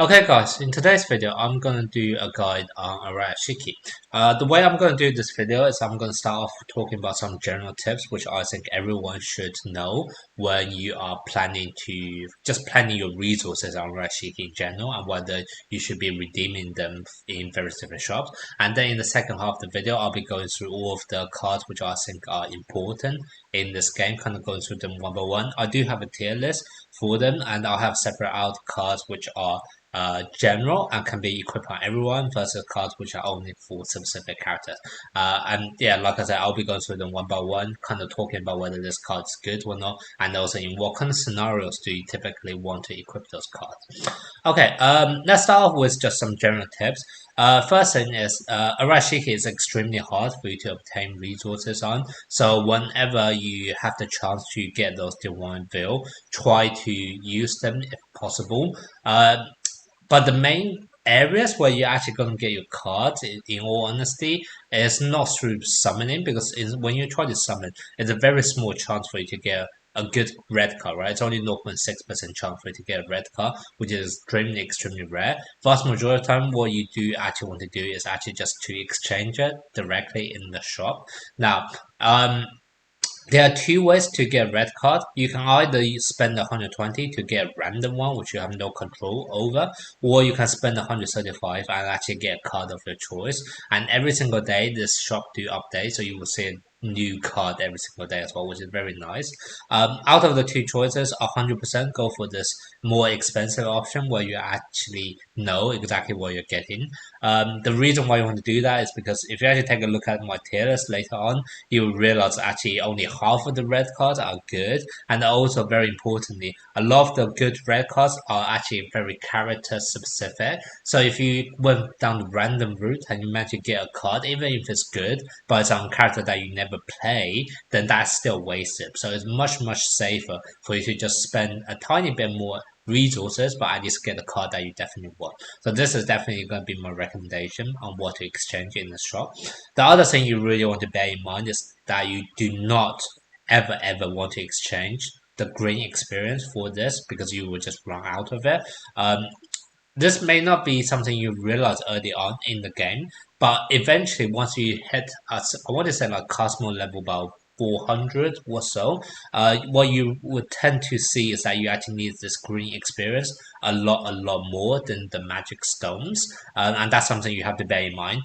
Okay guys, in today's video I'm gonna do a guide on Arayashiki. The way I'm gonna do this video is I'm gonna start off talking about some general tips which I think everyone should know when you are planning your resources on Arayashiki in general and whether you should be redeeming them in various different shops. And then in the second half of the video I'll be going through all of the cards which I think are important in this game, kind of going through them one by one. I do have a tier list for them and I'll have separate out cards which are general and can be equipped on everyone versus cards which are only for specific characters. And yeah, like I said, I'll be going through them one by one, kind of talking about whether this card is good or not, and also in what kind of scenarios do you typically want to equip those cards. Okay, let's start off with just some general tips. First thing is, Arashiki is extremely hard for you to obtain resources on. So whenever you have the chance to get those Divine Veil, try to use them if possible. But the main areas where you're actually going to get your cards, in all honesty, is not through summoning, because when you try to summon, it's a very small chance for you to get a good red card, right? It's only 0.6% chance for you to get a red card, which is extremely rare. Vast majority of the time, what you do actually want to do is actually just to exchange it directly in the shop. Now, there are two ways to get a red card. You can either spend 120 to get a random one, which you have no control over, or you can spend 135 and actually get a card of your choice. And every single day, this shop do update, so you will see a new card every single day as well, which is very nice. Out of the two choices, 100% go for this more expensive option where you actually know exactly what you're getting. The reason why you want to do that is because if you actually take a look at my tier list later on, you will realize actually only half of the red cards are good, and also very importantly, a lot of the good red cards are actually very character specific. So if you went down the random route and you manage to get a card, even if it's good, but it's on a character that you never play, then that's still wasted. So it's much safer for you to just spend a tiny bit more resources, but at least get a card that you definitely want. So this is definitely going to be my recommendation on what to exchange in the shop. The other thing you really want to bear in mind is that you do not ever want to exchange the green experience for this, because you will just run out of it. This may not be something you realize early on in the game, but eventually once you hit, I want to say like Cosmo level about 400 or so, what you would tend to see is that you actually need this green experience a lot more than the magic stones, and that's something you have to bear in mind.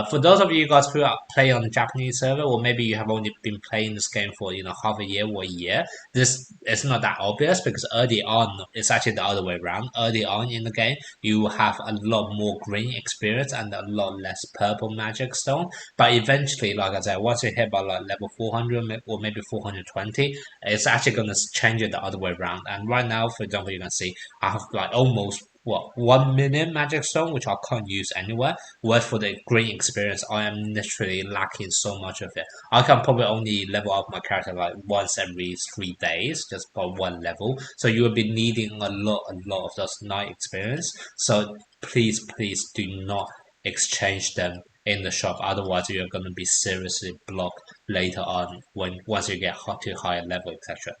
For those of you guys who are playing on the Japanese server, or maybe you have only been playing this game for half a year or a year, this is not that obvious, because early on it's actually the other way around. Early on in the game, you have a lot more green experience and a lot less purple magic stone. But eventually, like I said, once you hit about like level 400 or maybe 420, it's actually going to change it the other way around. And right now, for example, you can see I have like almost 1 million magic stone, which I can't use anywhere. Whereas for the green experience, I am literally lacking so much of it. I can probably only level up my character like once every 3 days, just by one level. So you will be needing a lot of those night experience. So please do not exchange them in the shop. Otherwise, you're going to be seriously blocked later on once you get to higher level, etc.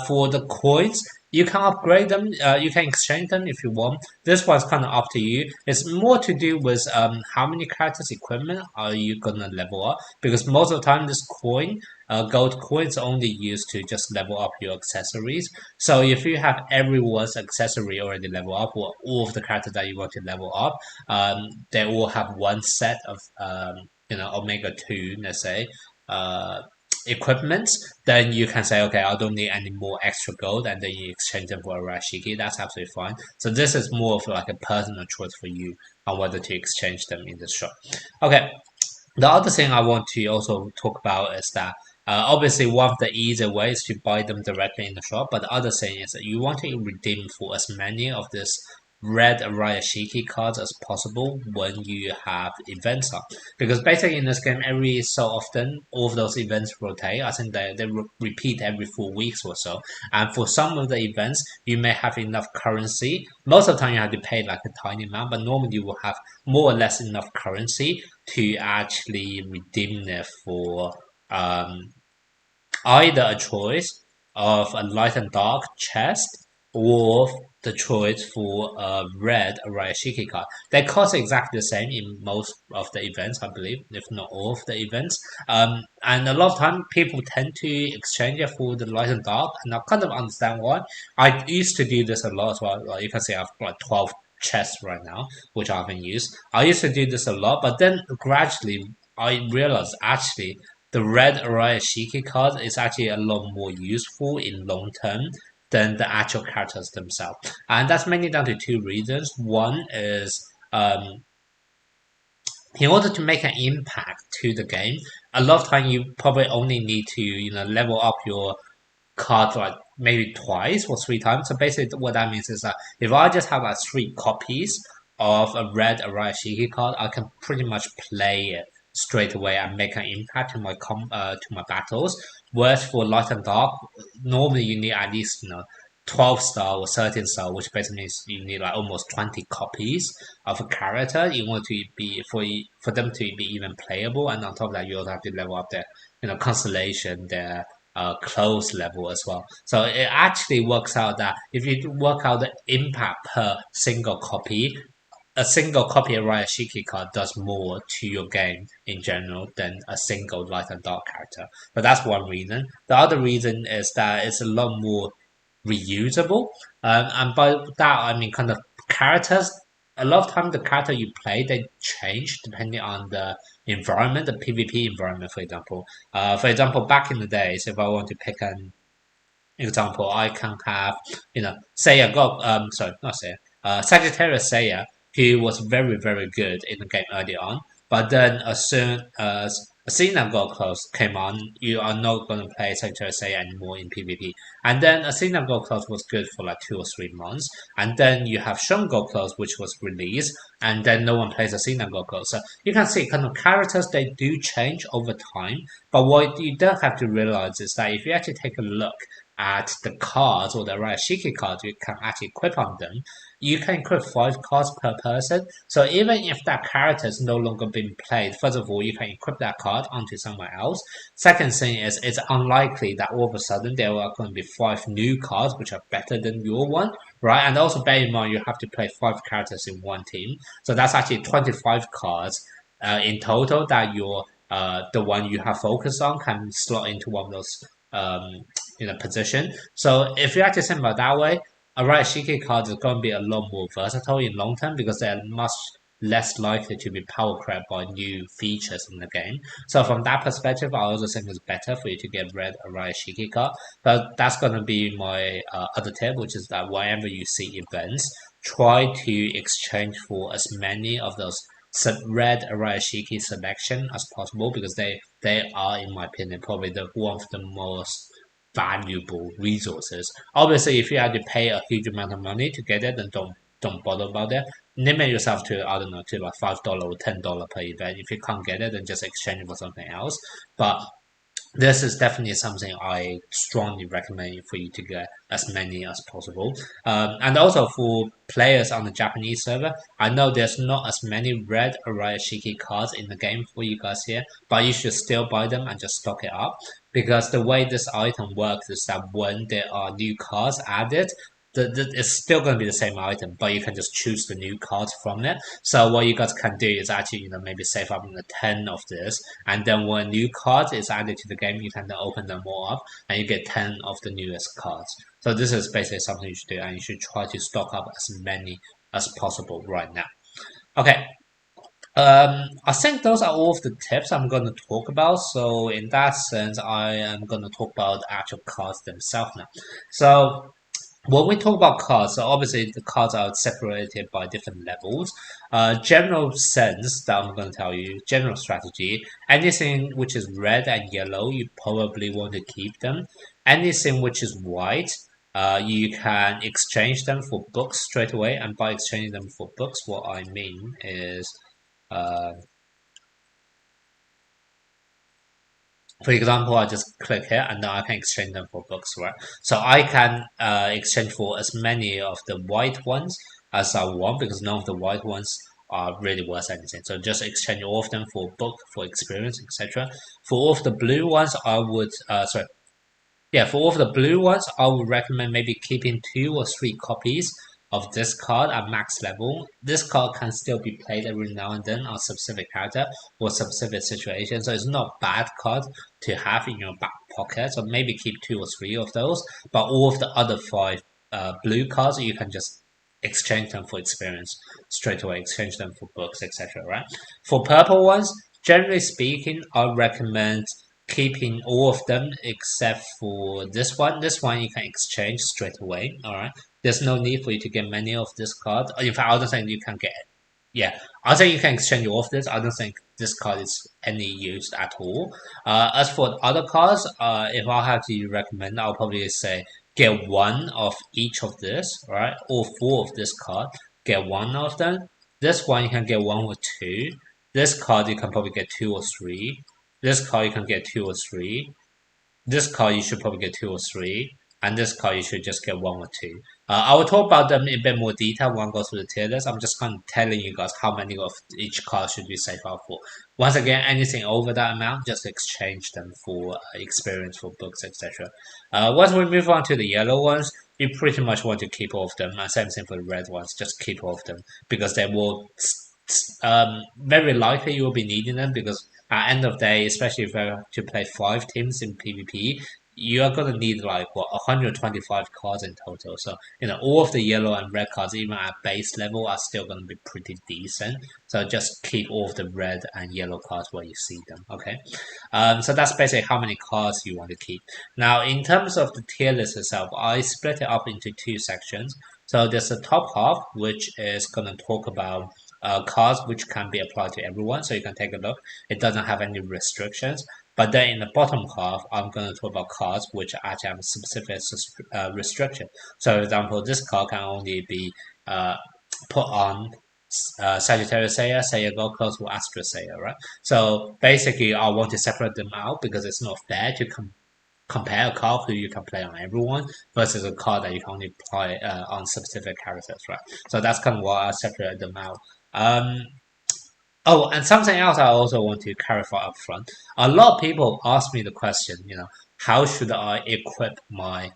For the coins, you can upgrade them. You can exchange them if you want. This one's kind of up to you. It's more to do with how many characters equipment are you gonna level up, because most of the time this gold coin is only used to just level up your accessories. So if you have everyone's accessory already level up, or all of the characters that you want to level up, they all have one set of Omega 2, let's say, equipments, then you can say, okay, I don't need any more extra gold, and then you exchange them for a Arashiki. That's absolutely fine. So this is more of like a personal choice for you on whether to exchange them in the shop. Okay, the other thing I want to also talk about is that obviously one of the easier ways to buy them directly in the shop, but the other thing is that you want to redeem for as many of this red Arayashiki cards as possible when you have events on. Because basically in this game, every so often, all of those events rotate. I think they repeat every 4 weeks or so. And for some of the events, you may have enough currency. Most of the time, you have to pay like a tiny amount, but normally you will have more or less enough currency to actually redeem it for either a choice of a light and dark chest, or the choice for a red Arayashiki card. They cost exactly the same in most of the events, I believe, if not all of the events. And a lot of time people tend to exchange it for the light and dark, and I kind of understand why. I used to do this a lot as well. Like you can see, I've got 12 chests right now, which I haven't used. I used to do this a lot, but then gradually I realized actually the red Arayashiki card is actually a lot more useful in long term than the actual characters themselves. And that's mainly down to two reasons. One is in order to make an impact to the game, a lot of time you probably only need to, level up your card like maybe twice or three times. So basically what that means is that if I just have like 3 copies of a red Arayashiki card, I can pretty much play it straight away and make an impact to my battles. Whereas for light and dark, normally you need at least 12 star or 13 star, which basically means you need like almost 20 copies of a character in order to be for them to be even playable. And on top of that, you also have to level up their constellation, their close level as well. So it actually works out that if you work out the impact per single copy, a single copy of Arayashiki card does more to your game in general than a single light and dark character. But that's one reason. The other reason is that it's a lot more reusable. And by that I mean kind of characters. A lot of time the character you play they change depending on the environment, the PvP environment, for example. Back in the days, if I want to pick an example, I can have Seiya sorry, not Seiya, Sagittarius Seiya, who was very very good in the game early on, but then as soon as Athena got close came on, you are not going to play Sagittarius Seiya anymore in PvP. And then Athena got close was good for like 2 or 3 months, and then you have Shun got close, which was released, and then no one plays Athena got close. So you can see kind of characters they do change over time, but what you don't have to realize is that if you actually take a look at the cards or the Arayashiki cards you can actually equip on them, you can equip 5 cards per person. So even if that character is no longer being played, first of all, you can equip that card onto someone else. Second thing is, it's unlikely that all of a sudden there are going to be 5 new cards which are better than your one, right? And also bear in mind you have to play 5 characters in one team, so that's actually 25 cards in total that your the one you have focused on can slot into one of those position. So if you actually think about it that way, Arayashiki cards is going to be a lot more versatile in long term because they're much less likely to be power crept by new features in the game. So from that perspective, I also think it's better for you to get red Arayashiki card. But that's going to be my other tip, which is that whenever you see events, try to exchange for as many of those red Arayashiki selection as possible because they are, in my opinion, probably one of the most valuable resources. Obviously, if you had to pay a huge amount of money to get it, then don't bother about it. Limit yourself to I don't know to like $5 or $10 per event. If you can't get it, then just exchange it for something else. But this is definitely something I strongly recommend for you to get as many as possible. And also for players on the Japanese server, I know there's not as many red Arayashiki cards in the game for you guys here, but you should still buy them and just stock it up because the way this item works is that when there are new cards added, it's still going to be the same item, but you can just choose the new cards from it. So what you guys can do is actually, maybe save up 10 of this, and then when new cards is added to the game, you can then open them all up, and you get 10 of the newest cards. So this is basically something you should do, and you should try to stock up as many as possible right now. Okay. I think those are all of the tips I'm going to talk about. So in that sense, I am going to talk about the actual cards themselves now. So when we talk about cards, so obviously the cards are separated by different levels. General sense that I'm going to tell you, general strategy, anything which is red and yellow, you probably want to keep them. Anything which is white, you can exchange them for books straight away. And by exchanging them for books, what I mean is, for example, I just click here and now I can exchange them for books, right? So I can exchange for as many of the white ones as I want because none of the white ones are really worth anything. So just exchange all of them for book, for experience, etc. For all of the blue ones, I would, sorry, yeah, for all of the blue ones, I would recommend maybe keeping 2 or 3 copies of this card at max level. This card can still be played every now and then on specific character or specific situation, so it's not a bad card to have in your back pocket. So maybe keep 2 or 3 of those, but all of the other 5 blue cards you can just exchange them for experience straight away, exchange them for books, etc. Right? For purple ones, generally speaking, I recommend keeping all of them except for this one. This one you can exchange straight away. All right. There's no need for you to get many of this card. In fact, I don't think you can get. Yeah, I think you can exchange all of this. I don't think this card is any use at all. As for other cards, if I have to recommend, I'll probably say get 1 of each of this, right? All 4 of this card, get 1 of them. This one you can get 1 or 2. This card you can probably get 2 or 3. This card you can get 2 or 3. This card you should probably get 2 or 3. And this card you should just get 1 or 2. I will talk about them in a bit more detail when I go through the tier list. I'm just kind of telling you guys how many of each card should you save up for. Once again, anything over that amount, just exchange them for experience, for books, etc. Once we move on to the yellow ones, you pretty much want to keep all of them. And same thing for the red ones, just keep all of them because they will very likely you will be needing them because at end of day, especially if you have to play 5 teams in PvP, you are gonna need like what 125 cards in total. So all of the yellow and red cards, even at base level, are still gonna be pretty decent. So just keep all of the red and yellow cards where you see them. Okay, so that's basically how many cards you want to keep. Now, in terms of the tier list itself, I split it up into 2 sections. So there's the top half, which is gonna talk about cards which can be applied to everyone, so you can take a look. It doesn't have any restrictions. But then in the bottom half, I'm going to talk about cards which actually have a specific restriction. So, for example, this card can only be put on Sagittarius Seiya, Seiya Goku, or Astra Seiya, right? So basically, I want to separate them out because it's not fair to compare a card who you can play on everyone versus a card that you can only play on specific characters, right? So that's kind of why I separated them out. Oh, and something else I also want to clarify up front. A lot of people ask me the question, how should I equip my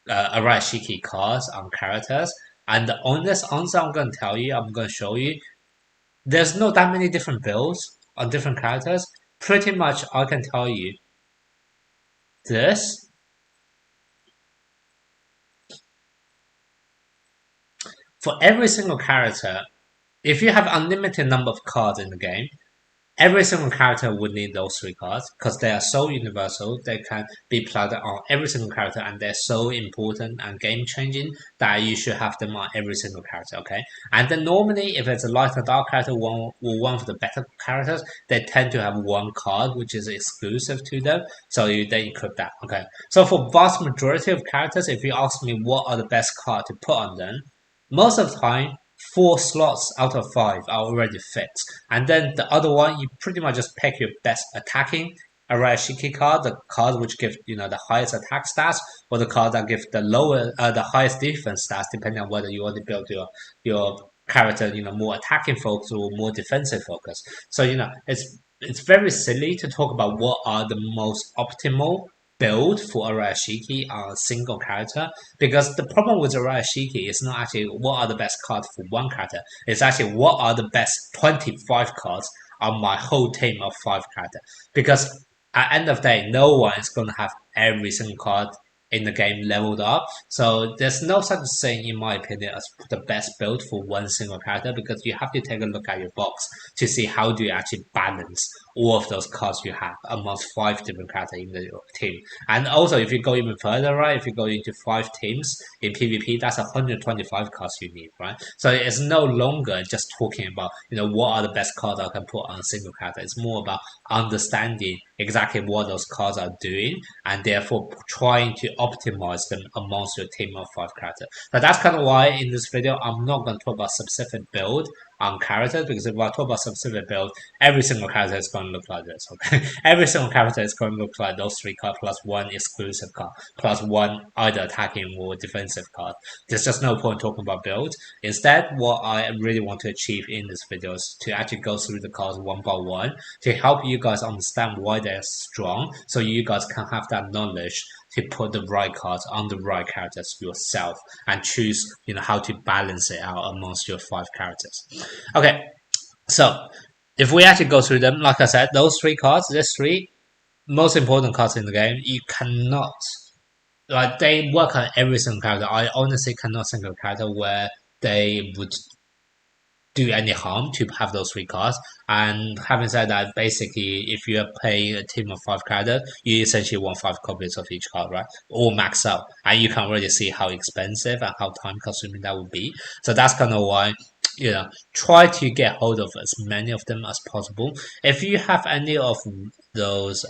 Arayashiki cards on characters? And the honest answer I'm going to tell you, I'm going to show you, there's not that many different builds on different characters. Pretty much, I can tell you this. For every single character, if you have unlimited number of cards in the game, every single character would need those 3 cards because they are so universal. They can be plugged on every single character, and they're so important and game changing that you should have them on every single character. Okay, and then normally, if it's a light or dark character, one of the better characters, they tend to have 1 card which is exclusive to them, so they equip that. Okay, so for vast majority of characters, if you ask me what are the best cards to put on them, most of the time 4 slots out of 5 are already fixed. And then the other one, you pretty much just pick your best attacking Arayashiki card, the card which gives the highest attack stats, or the card that gives the highest defense stats, depending on whether you want to build your character more attacking focus or more defensive focus. So it's very silly to talk about what are the most optimal build for Arayashiki on a single character, because the problem with Arayashiki is not actually what are the best cards for one character, it's actually what are the best 25 cards on my whole team of 5 characters. Because at the end of the day, no one is going to have every single card in the game leveled up. So there's no such thing, in my opinion, as the best build for one single character, because you have to take a look at your box to see how do you actually balance all of those cards you have amongst 5 different characters in the team. And also, if you go even further, right, if you go into 5 teams in PvP, that's 125 cards you need, right? So it's no longer just talking about, what are the best cards I can put on a single character. It's more about understanding exactly what those cards are doing and therefore trying to optimize them amongst your team of 5 characters. But that's kind of why in this video I'm not going to talk about specific build on characters, because if I talk about specific build, every single character is going to look like this. Okay, every single character is going to look like those 3 cards plus 1 exclusive card plus 1 either attacking or defensive card. There's just no point talking about build. Instead, what I really want to achieve in this video is to actually go through the cards one by one to help you guys understand why they're strong, so you guys can have that knowledge to put the right cards on the right characters yourself and choose, how to balance it out amongst your 5 characters. Okay, so if we actually go through them, like I said, those 3 cards, these 3 most important cards in the game, you cannot, like, they work on every single character. I honestly cannot think of a character where they would do any harm to have those 3 cards. And having said that, basically, if you are playing a team of 5 characters, you essentially want 5 copies of each card, right? All max out, and you can already see how expensive and how time consuming that would be. So that's kind of why, try to get hold of as many of them as possible. If you have any of those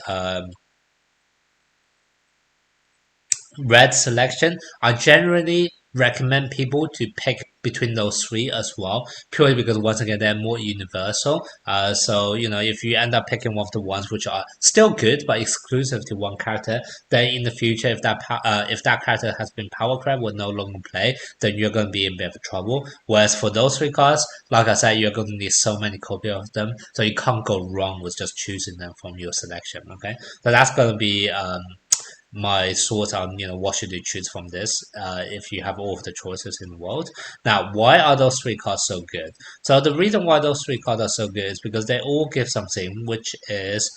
red selection, I generally recommend people to pick between those 3 as well, purely because once again they're more universal. So if you end up picking one of the ones which are still good but exclusive to one character, then in the future, if that character has been power crept, will no longer play, then you're going to be in a bit of trouble. Whereas for those 3 cards, like I said, you're going to need so many copies of them, so you can't go wrong with just choosing them from your selection. Okay, so that's going to be my thoughts on what should you choose from this if you have all of the choices in the world. Now, why are those 3 cards so good? So the reason why those 3 cards are so good is because they all give something which is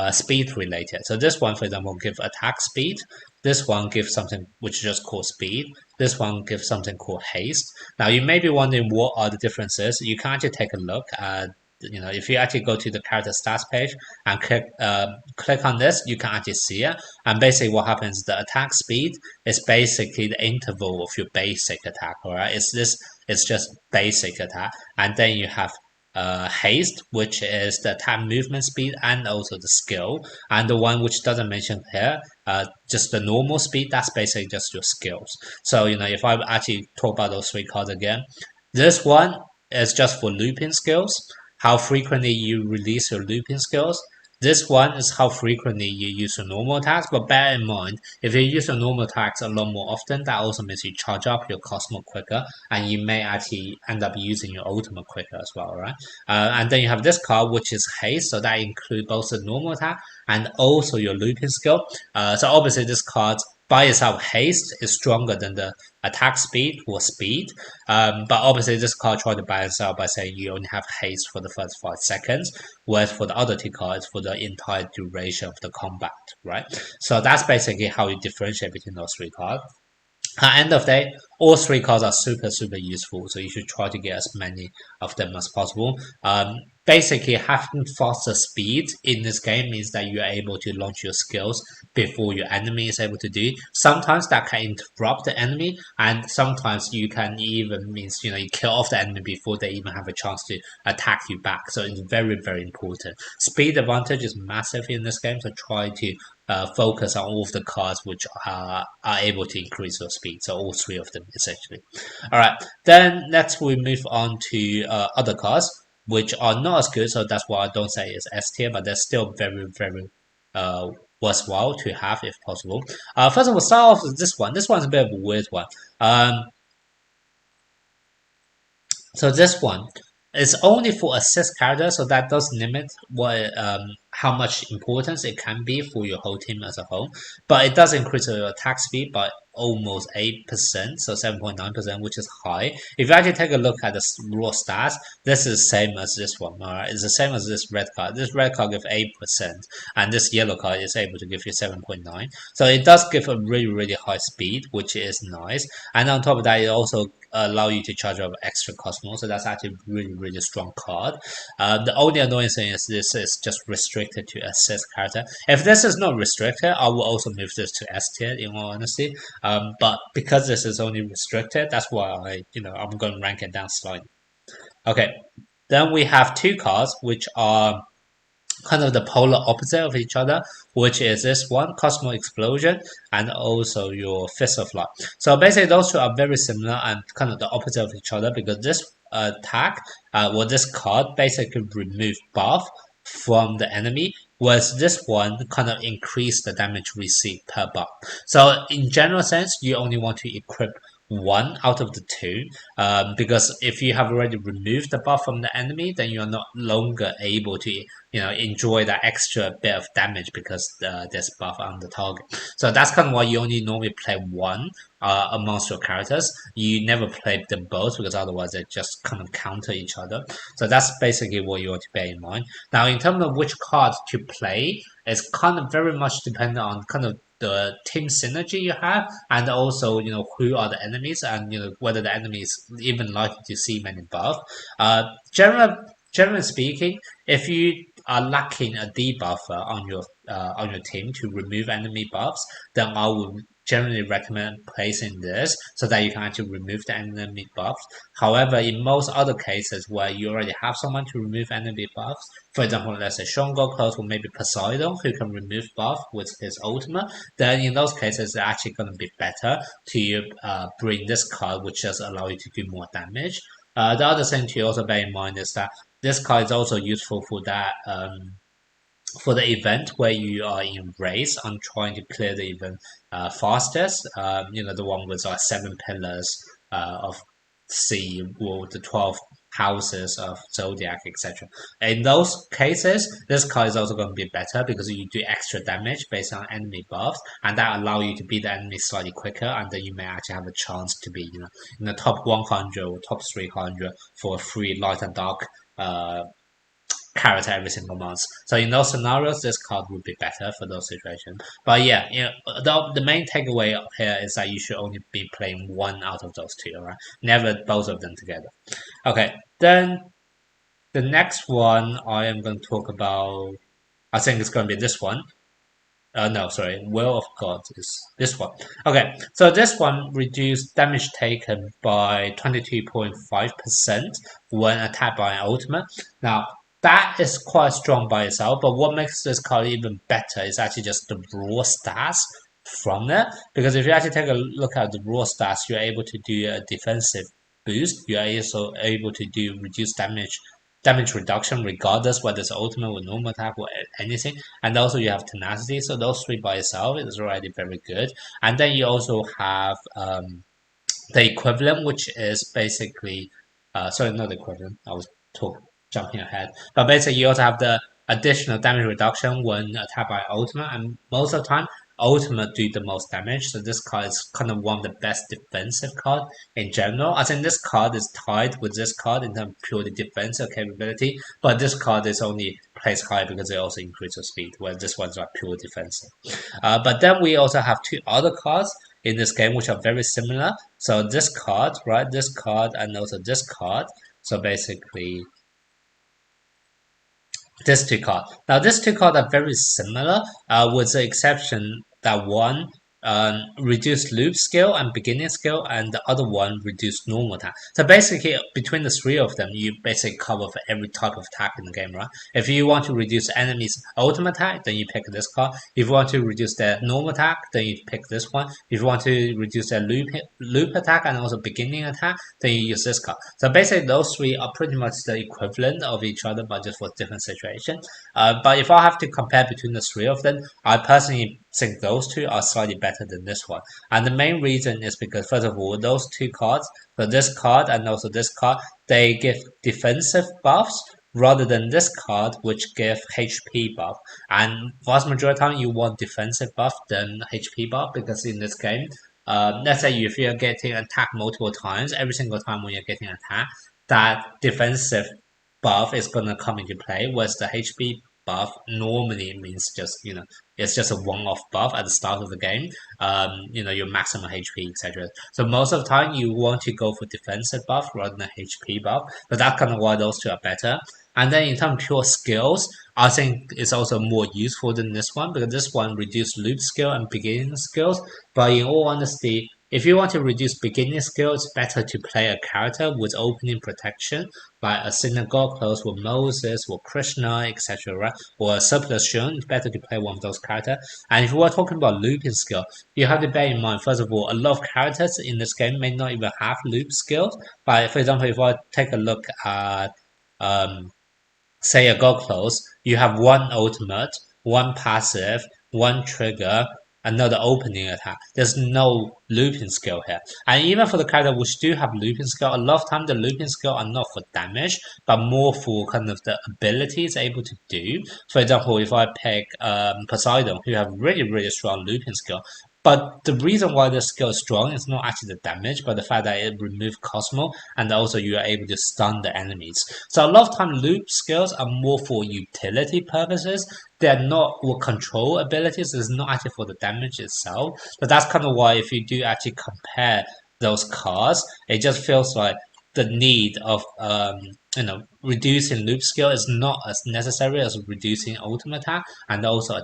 speed related. So this one, for example, gives attack speed. This one gives something which is just called speed. This one gives something called haste. Now you may be wondering what are the differences. You can actually take a look at, if you actually go to the character stats page and click on this, you can actually see it. And basically what happens, the attack speed is basically the interval of your basic attack, alright? It's just basic attack. And then you have haste, which is the attack movement speed and also the skill. And the one which doesn't mention here, just the normal speed, that's basically just your skills. So, if I actually talk about those 3 cards again, this one is just for looping skills, how frequently you release your looping skills. This one is how frequently you use your normal attacks, but bear in mind, if you use your normal attacks a lot more often, that also means you charge up your Cosmo quicker, and you may actually end up using your ultimate quicker as well, right? And then you have this card, which is haste, so that includes both the normal attack and also your looping skill. So obviously this card by itself, haste is stronger than the attack speed or speed. But obviously this card tried to balance out by saying you only have haste for the first 5 seconds, whereas for the other 2 cards for the entire duration of the combat, right? So that's basically how you differentiate between those 3 cards. At the end of the day, all 3 cards are super useful, so you should try to get as many of them as possible. Basically, having faster speed in this game means that you are able to launch your skills before your enemy is able to do. Sometimes that can interrupt the enemy, and sometimes you can even means you kill off the enemy before they even have a chance to attack you back. So it's very important. Speed advantage is massive in this game, so try to focus on all of the cards which are able to increase your speed. So all 3 of them essentially. All right, then next we move on to other cards which are not as good. So that's why I don't say it's S tier, but they're still very worthwhile to have if possible. First of all, start off with this one. This one's a bit of a weird one. So this one is only for assist characters, so that does limit what how much importance it can be for your whole team as a whole. But it does increase your attack speed by almost 8%, so 7.9%, which is high. If you actually take a look at the raw stats, this is the same as this one. Alright, it's the same as this red card. This red card gives 8%, and this yellow card is able to give you 7.9. So it does give a really high speed, which is nice. And on top of that, it also allow you to charge up extra Cosmos, so that's actually really strong card. The only annoying thing is this is just restricted to assist character. If this is not restricted, I will also move this to S tier in all honesty. But because this is only restricted, that's why I'm going to rank it down slightly. Okay, then we have 2 cards which are kind of the polar opposite of each other, which is this one, Cosmo Explosion, and also your Fist of Light. So basically those 2 are very similar and kind of the opposite of each other, because this attack, this card basically remove buff from the enemy, whereas this one kind of increase the damage received per buff. So in general sense, you only want to equip one out of the two, because if you have already removed the buff from the enemy, then you're not longer able to enjoy that extra bit of damage because there's a buff on the target. So that's kind of why you only normally play one amongst your characters. You never play them both because otherwise they just kind of counter each other. So that's basically what you want to bear in mind. Now, in terms of which cards to play, it's kind of very much dependent on kind of the team synergy you have, and also who are the enemies, and whether the enemies even likely to see many buff. Generally speaking, if you are lacking a debuffer on your team to remove enemy buffs, then I would generally recommend placing this so that you can actually remove the enemy buffs. However, in most other cases where you already have someone to remove enemy buffs, for example, let's say Shongo close or maybe Poseidon who can remove buff with his ultimate, then in those cases it's actually going to be better to bring this card, which just allow you to do more damage. The other thing to also bear in mind is that this card is also useful for that for the event where you are in race on trying to clear the event fastest. The one with 7 pillars of sea or the 12 houses of zodiac, etc. In those cases, this card is also going to be better because you do extra damage based on enemy buffs, and that allow you to beat the enemy slightly quicker, and then you may actually have a chance to be in the top 100 or top 300 for a free light and dark character every single month. So in those scenarios, this card would be better for those situations. But yeah, the main takeaway here is that you should only be playing one out of those two, right? Never both of them together. Okay, then the next one I am going to talk about, I think it's going to be this one. No, sorry, Will of God is this one. Okay, so this one reduced damage taken by 22.5% when attacked by an ultimate. Now, that is quite strong by itself, but what makes this card even better is actually just the raw stats from it. Because if you actually take a look at the raw stats, you're able to do a defensive boost. You are also able to do reduced damage reduction regardless whether it's ultimate or normal attack or anything, and also you have tenacity, so those three by itself is already very good. And then you also have the equivalent, which is basically sorry, not the equivalent, I was jumping ahead, but basically you also have the additional damage reduction when attacked by ultimate, and most of the time ultimate do the most damage, so this card is kind of one of the best defensive card in general. I think this card is tied with this card in terms of purely defensive capability, but this card is only placed high because it also increases speed, where this one's like pure defensive. But then we also have two other cards in this game which are very similar. So this card, right, this card, and also this card. So basically these two cards. Now, these two cards are very similar, with the exception that one reduced loop skill and beginning skill, and the other one reduced normal attack. So basically, between the three of them, you basically cover for every type of attack in the game, right? If you want to reduce enemies' ultimate attack, then you pick this card. If you want to reduce their normal attack, then you pick this one. If you want to reduce their loop attack and also beginning attack, then you use this card. So basically, those three are pretty much the equivalent of each other, but just for different situations. But if I have to compare between the three of them, I personally think those two are slightly better than this one. And the main reason is because, first of all, those two cards, so this card and also this card, they give defensive buffs rather than this card, which give HP buff. And vast majority of the time, you want defensive buff than HP buff, because in this game, let's say if you're getting attacked multiple times, every single time when you're getting attacked, that defensive buff is going to come into play, whereas the HP buff normally means just it's just a one-off buff at the start of the game, your maximum HP, etc. So most of the time you want to go for defensive buff rather than HP buff, but that's kind of why those two are better. And then in terms of pure skills, I think it's also more useful than this one, because this one reduces loop skill and beginning skills. But in all honesty, if you want to reduce beginning skill, it's better to play a character with opening protection, like a synagogue close with Moses or Krishna, etc., right? Or a surplus Shun. It's better to play one of those characters. And if we're talking about looping skill, you have to bear in mind, first of all, a lot of characters in this game may not even have loop skills. But for example, if I take a look at say a God close, you have one ultimate, one passive, one trigger, another opening attack. There's no looping skill here. And even for the character which do have looping skill, a lot of time the looping skill are not for damage, but more for kind of the ability it's able to do. For example, if I pick Poseidon, who have really strong looping skill, but the reason why the skill is strong is not actually the damage, but the fact that it removes Cosmo and also you are able to stun the enemies. So a lot of time loop skills are more for utility purposes. They're not for control abilities. It's not actually for the damage itself. But that's kind of why if you do actually compare those cards, it just feels like the need of reducing loop skill is not as necessary as reducing ultimate attack and also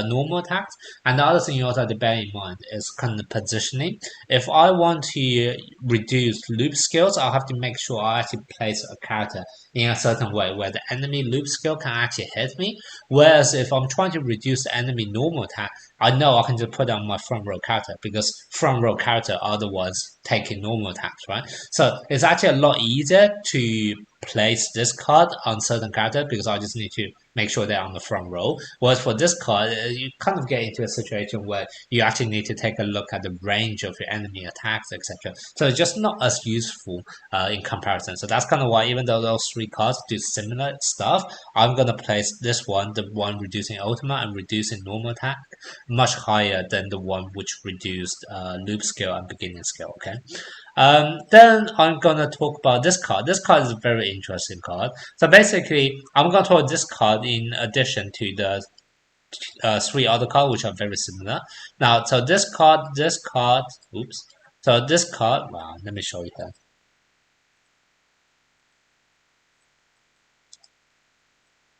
normal attacks. And the other thing you also have to bear in mind is kind of positioning. If I want to reduce loop skills, I'll have to make sure I actually place a character in a certain way where the enemy loop skill can actually hit me. Whereas if I'm trying to reduce the enemy normal attack, I know I can just put on my front row character because front row character are the ones taking normal attacks, right? So it's actually a lot easier to place this card on certain characters because I just need to make sure they're on the front row. Whereas for this card, you kind of get into a situation where you actually need to take a look at the range of your enemy attacks, etc. So it's just not as useful in comparison. So that's kind of why, even though those three cards do similar stuff, I'm gonna place this one, the one reducing ultimate and reducing normal attack, much higher than the one which reduced loop skill and beginning skill. Okay. Then I'm gonna talk about this card. This card is a very interesting card. So basically, I'm gonna talk this card in addition to the three other cards which are very similar. Now, so this card, oops. So this card, wow, let me show you here.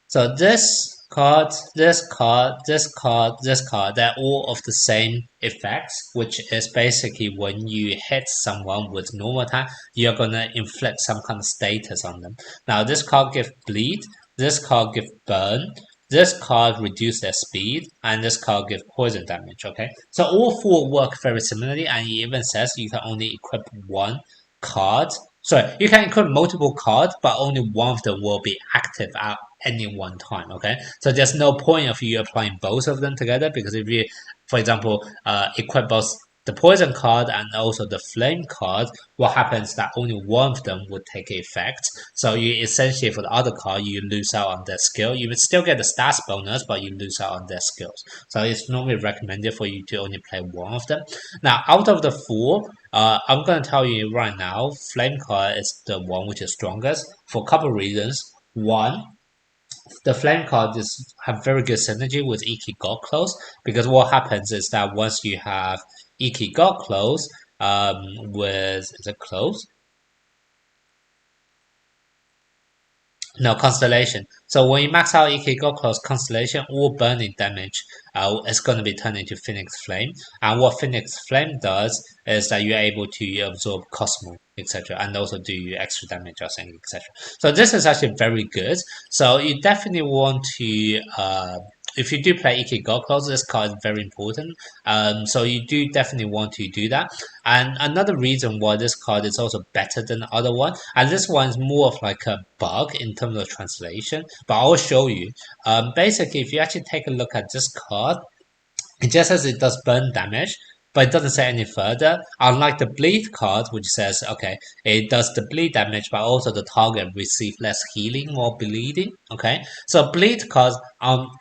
So this card, they're all of the same effects, which is basically when you hit someone with normal attack, you're gonna inflict some kind of status on them. Now this card gives bleed, this card gives burn, this card reduces their speed, and this card gives poison damage, okay? So all four work very similarly, and it even says you can only equip one card. Sorry, you can equip multiple cards, but only one of them will be active at any one time, okay? So there's no point of you applying both of them together because if you, for example, equip both the poison card and also the flame card, what happens is that only one of them would take effect. So you essentially, for the other card, you lose out on their skill. You would still get the stats bonus, but you lose out on their skills. So it's normally recommended for you to only play one of them. Now, out of the four, I'm going to tell you right now, flame card is the one which is strongest for a couple of reasons. One, the flame card have very good synergy with Iki God Close because what happens is that once you have Iki God Close is it close? No, Constellation. So when you max out Iki God Close Constellation, all burning damage is going to be turned into Phoenix Flame. And what Phoenix Flame does is that you're able to absorb Cosmo, etc. and also do extra damage or something, etc. So this is actually very good. So you definitely want to if you do play Iki God Close, this card is very important. So you do definitely want to do that. And another reason why this card is also better than the other one, and this one is more of like a bug in terms of translation, but I'll show you. Basically, if you actually take a look at this card, it just says it does burn damage, but it doesn't say any further. Unlike the bleed card, which says, okay, it does the bleed damage, but also the target receive less healing or bleeding. Okay, so bleed cards,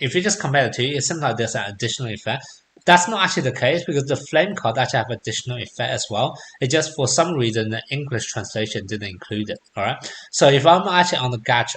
if you just compare the two, it seems like there's an additional effect. That's not actually the case because the flame card actually have additional effect as well. It just for some reason the English translation didn't include it. All right. So if I'm actually on the Gatch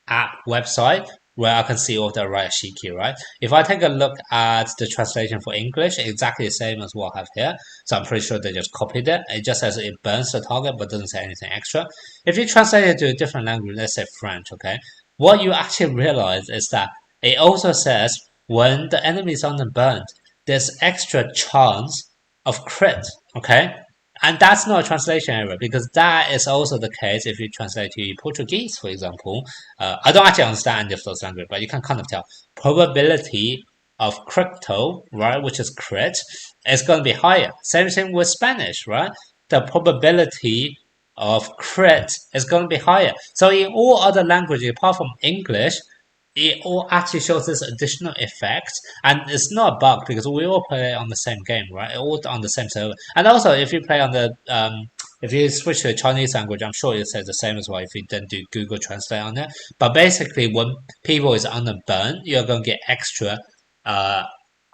app website where I can see all the Arayashiki, right? If I take a look at the translation for English, exactly the same as what I have here. So I'm pretty sure they just copied it. It just says it burns the target, but doesn't say anything extra. If you translate it to a different language, let's say French, okay? What you actually realize is that it also says when the enemy is unburned, there's extra chance of crit, okay? And that's not a translation error because that is also the case if you translate to Portuguese, for example. I don't actually understand any of those languages, but you can kind of tell. Probability of crypto, right, which is crit, is going to be higher. Same thing with Spanish, right? The probability of crit is going to be higher. So in all other languages apart from English, it all actually shows this additional effect, and it's not a bug because we all play on the same game, right? All on the same server. And also, if you play on the if you switch to Chinese language, I'm sure it says the same as well if you don't do Google Translate on it. But basically, when people is on the burn, you're going to get extra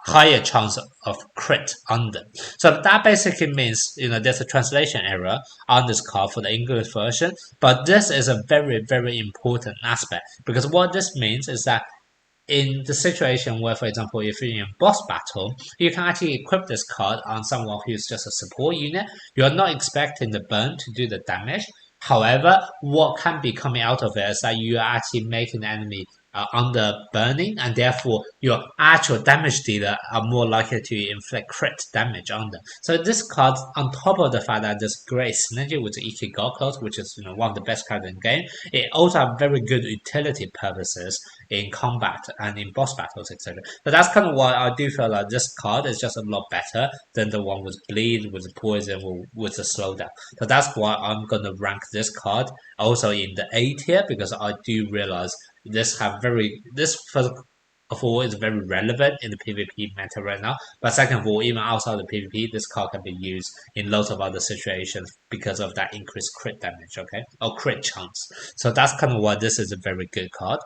higher chance of crit on them. So that basically means, there's a translation error on this card for the English version, but this is a very, very important aspect because what this means is that in the situation where, for example, if you're in boss battle, you can actually equip this card on someone who's just a support unit. You're not expecting the burn to do the damage. However, what can be coming out of it is that you are actually making the enemy under burning, and therefore your actual damage dealer are more likely to inflict crit damage on them. So this card, on top of the fact that there's great synergy with the Ikigo, which is one of the best cards in the game, it also has very good utility purposes in combat and in boss battles, etc. So that's kind of why I do feel like this card is just a lot better than the one with bleed, with the poison, or with the slowdown. So that's why I'm gonna rank this card also in the A tier because I do realize this first of all is very relevant in the PvP meta right now. But second of all, even outside the PvP, this card can be used in lots of other situations because of that increased crit damage, okay? Or crit chance. So that's kind of why this is a very good card.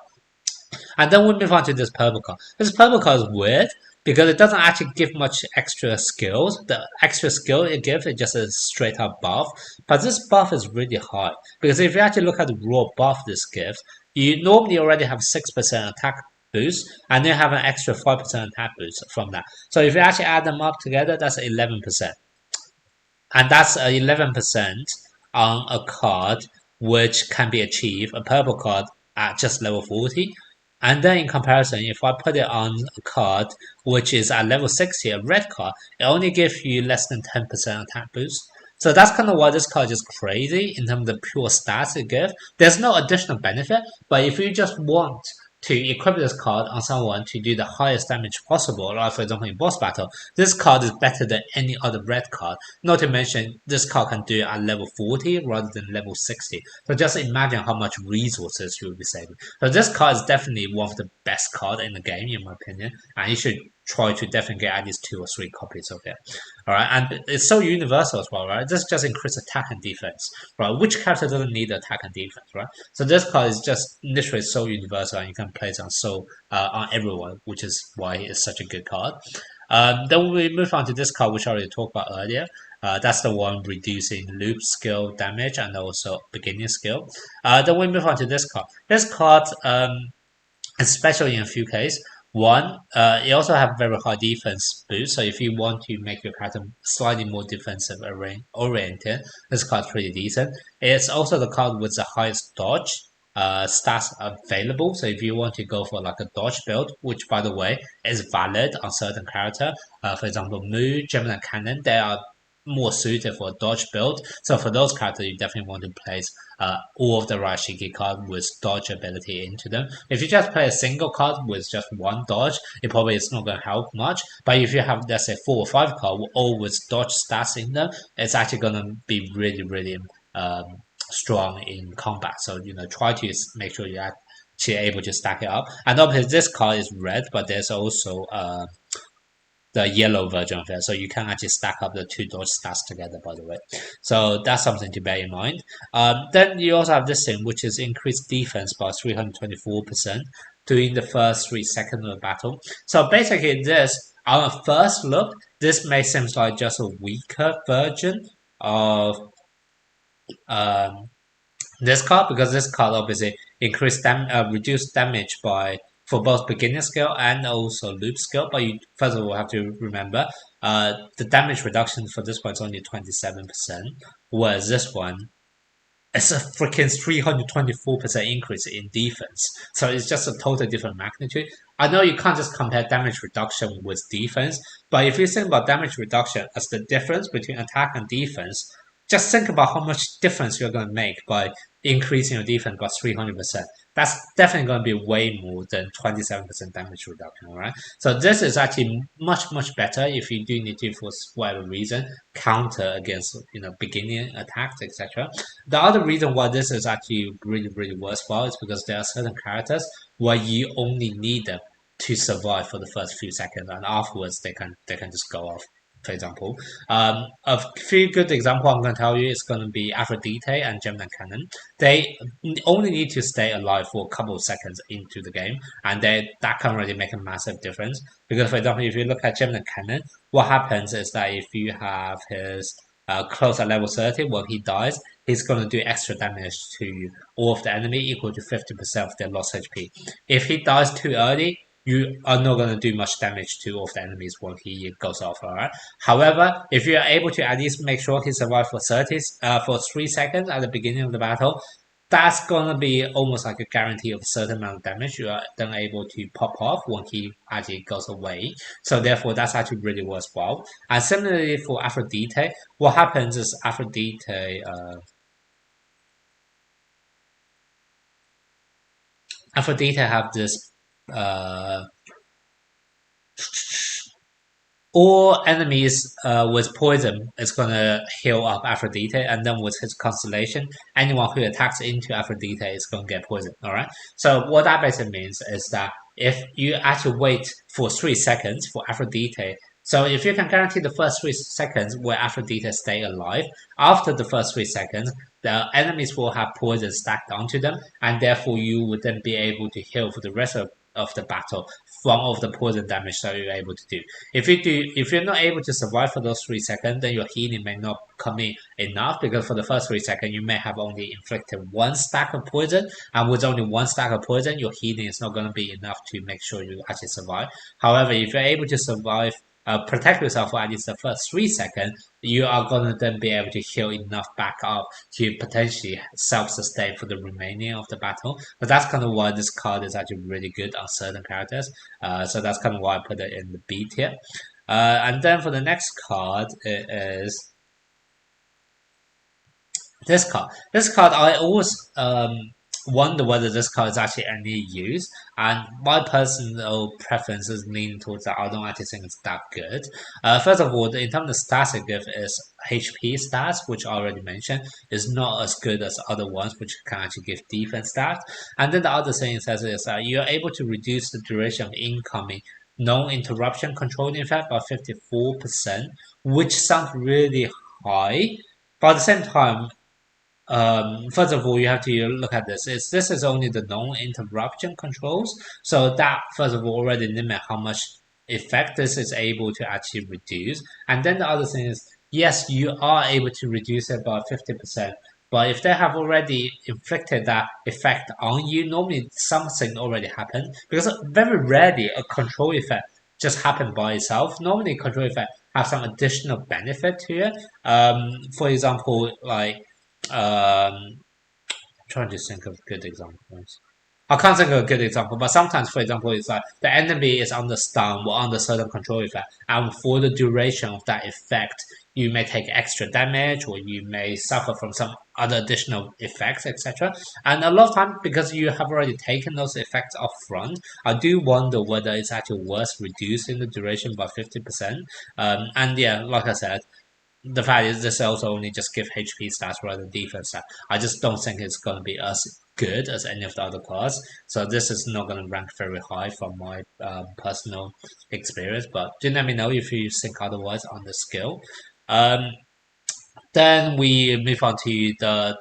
And then we move on to this purple card. This purple card is weird because it doesn't actually give much extra skills. The extra skill it gives is just a straight up buff. But this buff is really high because if you actually look at the raw buff this gives, you normally already have 6% attack boost and then have an extra 5% attack boost from that. So if you actually add them up together, that's 11%. And that's 11% on a card which can be achieved, a purple card at just level 40. And then in comparison, if I put it on a card which is at level 60, a red card, it only gives you less than 10% attack boost. So that's kind of why this card is crazy in terms of the pure stats it gives. There's no additional benefit, but if you just want to equip this card on someone to do the highest damage possible, like for example in boss battle, this card is better than any other red card. Not to mention, this card can do it at level 40 rather than level 60. So just imagine how much resources you will be saving. So this card is definitely one of the best cards in the game, in my opinion, and you should try to definitely get at least 2 or 3 copies of it. Alright, and it's so universal as well, right? This just increases attack and defense, right? Which character doesn't need attack and defense, right? So this card is just literally so universal and you can play it on everyone, which is why it's such a good card. Then we move on to this card, which I already talked about earlier. That's the one reducing loop skill damage and also beginning skill. Then we move on to this card. This card, especially in a few cases, one, it also have very high defense boost. So if you want to make your character slightly more defensive oriented, this card's pretty decent. It's also the card with the highest dodge stats available. So if you want to go for like a dodge build, which by the way is valid on certain character, for example, Mu, Gemini Cannon, they are more suited for a dodge build. So for those characters, you definitely want to place all of the Arayashiki card with dodge ability into them. If you just play a single card with just one dodge, it probably is not going to help much. But if you have, let's say, 4 or 5 card all with dodge stats in them, it's actually going to be really, really strong in combat. So try to make sure you're actually able to stack it up. And obviously this card is red, but there's also the yellow version of it, so you can actually stack up the 2 dodge stats together, by the way. So that's something to bear in mind. Then you also have this thing, which is increased defense by 324% during the first 3 seconds of the battle. So basically this, on a first look, this may seem like just a weaker version of this card, because this card obviously reduced damage for both beginner skill and also loop skill, but you first of all have to remember the damage reduction for this one is only 27%, whereas this one it's a freaking 324% increase in defense. So it's just a totally different magnitude. I know you can't just compare damage reduction with defense, but if you think about damage reduction as the difference between attack and defense, just think about how much difference you're going to make by increasing your defense by 300%. That's definitely going to be way more than 27% damage reduction, alright? So this is actually much better if you do need to, for whatever reason, counter against, beginning attacks, etc. The other reason why this is actually really worthwhile is because there are certain characters where you only need them to survive for the first few seconds, and afterwards they can just go off. For example, a few good example I'm going to tell you is going to be Aphrodite and Gemini Cannon. They only need to stay alive for a couple of seconds into the game, and that can really make a massive difference. Because, for example, if you look at Gemini Cannon, what happens is that if you have his close at level 30, when he dies, he's going to do extra damage to all of the enemy equal to 50% of their lost HP. If he dies too early, you are not going to do much damage to all of the enemies when he goes off, alright? However, if you are able to at least make sure he survives for 3 seconds at the beginning of the battle, that's gonna be almost like a guarantee of a certain amount of damage you are then able to pop off when he actually goes away. So therefore, that's actually really worthwhile. And similarly for Aphrodite, what happens is Aphrodite have this all enemies with poison is gonna heal up Aphrodite, and then with his constellation, anyone who attacks into Aphrodite is gonna get poisoned. Alright. So what that basically means is that if you actually wait for 3 seconds for Aphrodite, so if you can guarantee the first 3 seconds where Aphrodite stay alive, after the first 3 seconds, the enemies will have poison stacked onto them, and therefore you would then be able to heal for the rest of the battle from all of the poison damage that you're able to do. If you're not able to survive for those 3 seconds, then your healing may not come in enough, because for the first 3 seconds you may have only inflicted 1 stack of poison, and with only 1 stack of poison, your healing is not going to be enough to make sure you actually survive. However, if you're able to survive, protect yourself for at least the first 3 seconds, you are going to then be able to heal enough back up to potentially self-sustain for the remaining of the battle. But that's kind of why this card is actually really good on certain characters. So that's kind of why I put it in the B tier. And then for the next card, it is this card. This card, I always wonder whether this card is actually any use, and my personal preference is leaning towards that. I don't actually think it's that good. First of all, in terms of stats it gives is HP stats, which I already mentioned, is not as good as other ones, which can actually give defense stats. And then the other thing it says is that you're able to reduce the duration of incoming non-interruption controlling effect by 54%, which sounds really high, but at the same time, first of all, you have to look at this. This is only the non-interruption controls, so that first of all already limit how much effect this is able to actually reduce. And then the other thing is, yes, you are able to reduce it by 50%, but if they have already inflicted that effect on you, normally something already happened, because very rarely a control effect just happen by itself. Normally, control effect have some additional benefit to it. For example, like trying to think of good examples. I can't think of a good example, but sometimes, for example, it's like the enemy is under stun or under certain control effect, and for the duration of that effect, you may take extra damage or you may suffer from some other additional effects, etc. And a lot of time, because you have already taken those effects up front, I do wonder whether it's actually worth reducing the duration by 50%. And yeah, like I said, the fact is this also only just give HP stats rather than defense stats. I just don't think it's going to be as good as any of the other cards. So this is not going to rank very high from my personal experience. But do let me know if you think otherwise on the skill. Then we move on to the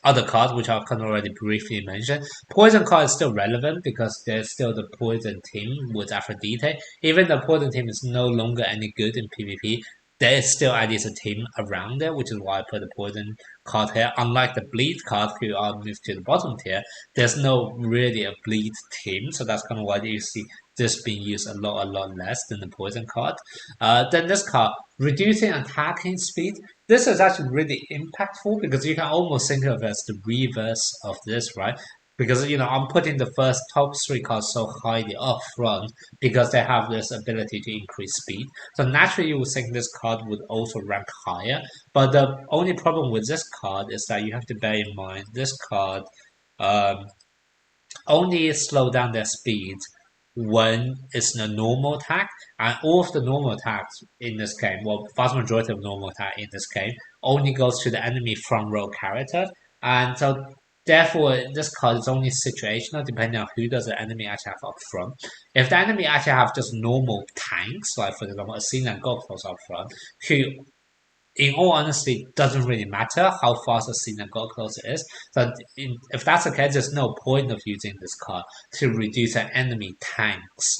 other cards, which I've kind of already briefly mentioned. Poison card is still relevant because there's still the Poison team with Aphrodite. Even the Poison team is no longer any good in PvP, there is still at least a team around there, which is why I put the Poison card here. Unlike the Bleed card, who are moved to the bottom tier, there's no really a Bleed team, so that's kind of why you see this being used a lot less than the Poison card. Then this card, reducing attacking speed. This is actually really impactful because you can almost think of it as the reverse of this, right? because I'm putting the first top 3 cards so highly up front because they have this ability to increase speed. So naturally you would think this card would also rank higher, but the only problem with this card is that you have to bear in mind this card um, only slow down their speed when it's a normal attack, and all of the normal attacks in this game, well, vast majority of normal attack in this game, only goes to the enemy front row character, and so therefore this card is only situational depending on who does the enemy actually have up front. If the enemy actually have just normal tanks, like for example Athena and Gothos up front, who in all honesty, doesn't really matter how fast a scene got closer is. So if that's the case, there's no point of using this card to reduce an enemy tank's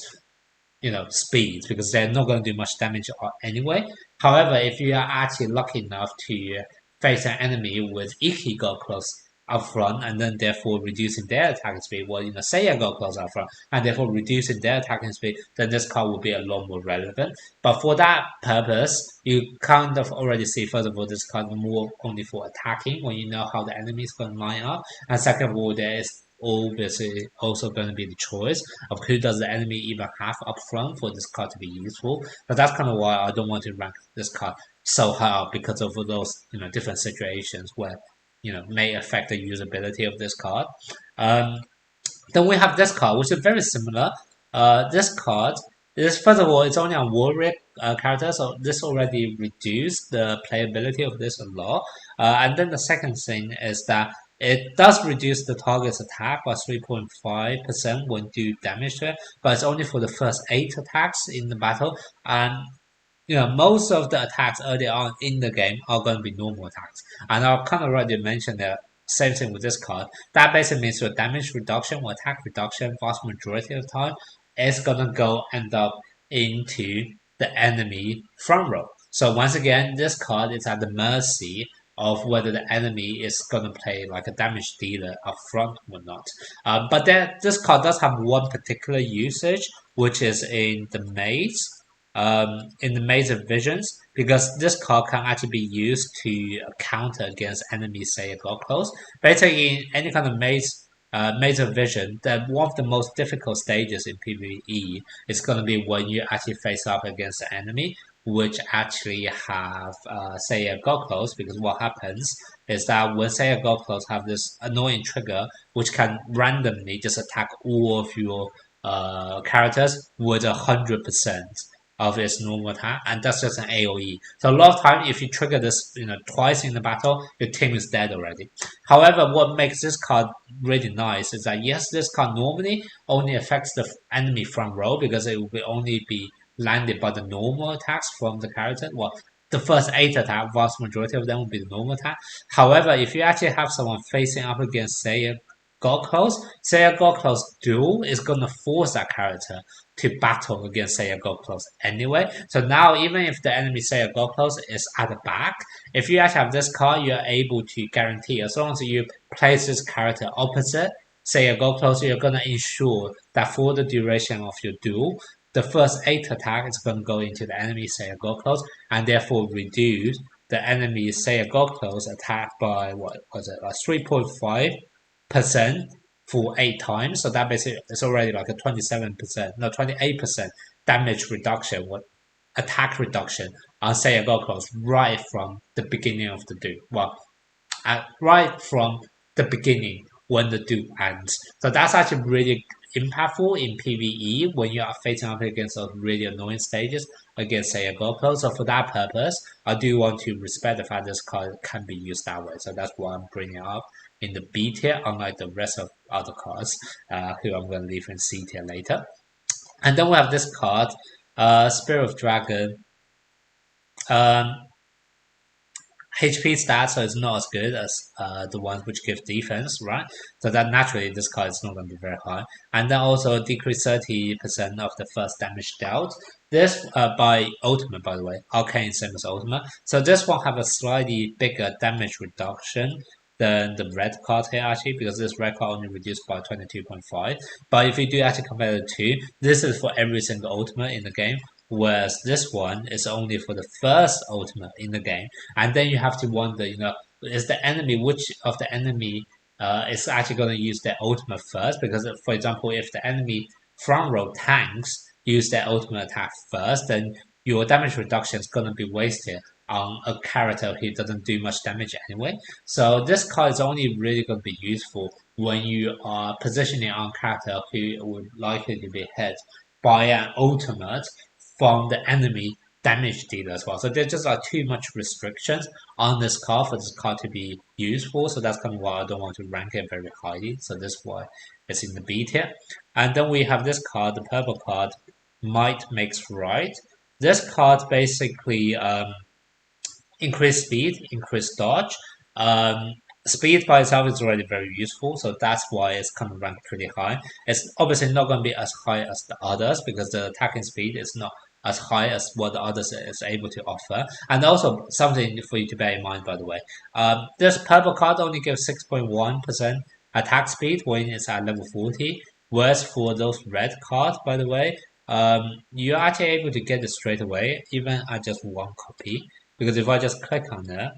speed because they're not going to do much damage anyway. However, if you are actually lucky enough to face an enemy with Iki got close up front and then therefore reducing their attacking speed, well, Seiya got close up front and therefore reducing their attacking speed, then this card will be a lot more relevant. But for that purpose, you kind of already see, first of all, this card more only for attacking when you know how the enemy is going to line up. And second of all, there is obviously also going to be the choice of who does the enemy even have up front for this card to be useful. But that's kind of why I don't want to rank this card so high up because of those different situations where may affect the usability of this card. Then we have this card, which is very similar. This card is, first of all, it's only on warrior character, so this already reduced the playability of this a lot. And then the second thing is that it does reduce the target's attack by 3.5% when do damage to it, but it's only for the first 8 attacks in the battle. And most of the attacks early on in the game are going to be normal attacks. And I've kind of already mentioned the same thing with this card. That basically means your damage reduction or attack reduction, vast majority of the time, is going to end up into the enemy front row. So once again, this card is at the mercy of whether the enemy is going to play like a damage dealer up front or not. But then this card does have one particular usage, which is in the maze. In the Maze of Visions, because this card can actually be used to counter against enemies, say, got close. Basically, in any kind of Maze of Vision, one of the most difficult stages in PvE is going to be when you actually face up against the enemy, which actually have, say, a got close, because what happens is that when, say, a got close have this annoying trigger, which can randomly just attack all of your characters with 100% of its normal attack, and that's just an AoE. So a lot of time, if you trigger this, twice in the battle, your team is dead already. However, what makes this card really nice is that yes, this card normally only affects the enemy front row because it will only be landed by the normal attacks from the character. Well, the first 8 attack, vast majority of them will be the normal attack. However, if you actually have someone facing up against, say, a got close, say a got close duel is gonna force that character to battle against say a got close anyway. So now even if the enemy say a got close is at the back, if you actually have this card, you're able to guarantee as long as you place this character opposite say a got close, you're gonna ensure that for the duration of your duel, the first 8 attack is gonna go into the enemy say a got close and therefore reduce the enemy say a got close attack by what was it, like 3.5% for 8 times. So that basically is already like a 28% damage reduction, what attack reduction on say a got close right from the beginning of the duel. Well, right from the beginning when the duel ends. So that's actually really impactful in PvE when you are facing up against those really annoying stages against say a got close. So for that purpose, I do want to respect the fact this card can be used that way. So that's why I'm bringing it up in the B tier, unlike the rest of other cards, who I'm going to leave in C tier later. And then we have this card, Spirit of Dragon. HP stats, so it's not as good as the ones which give defense, right? So that naturally this card is not going to be very high. And then also decrease 30% of the first damage dealt. This by ultimate, by the way, arcane same as ultimate. So this one have a slightly bigger damage reduction than the red card here actually, because this red card only reduced by 22.5. But if you do actually compare the two, this is for every single ultimate in the game, whereas this one is only for the first ultimate in the game. And then you have to wonder, is the enemy, which of the enemy it's actually going to use their ultimate first, because for example, if the enemy front row tanks use their ultimate attack first, then your damage reduction is going to be wasted on a character who doesn't do much damage anyway. So this card is only really going to be useful when you are positioning on character who would likely to be hit by an ultimate from the enemy damage dealer as well. So there's just too much restrictions on this card for this card to be useful. So that's kind of why I don't want to rank it very highly. So that's why it's in the B tier. And then we have this card, the purple card, Might Makes Right. This card basically increase speed, increase dodge. Speed by itself is already very useful, so that's why it's kind of ranked pretty high. It's obviously not going to be as high as the others because the attacking speed is not as high as what the others is able to offer. And also something for you to bear in mind, by the way, this purple card only gives 6.1% attack speed when it's at level 40, whereas for those red cards, by the way, you're actually able to get it straight away, even at just one copy. Because if I just click on it,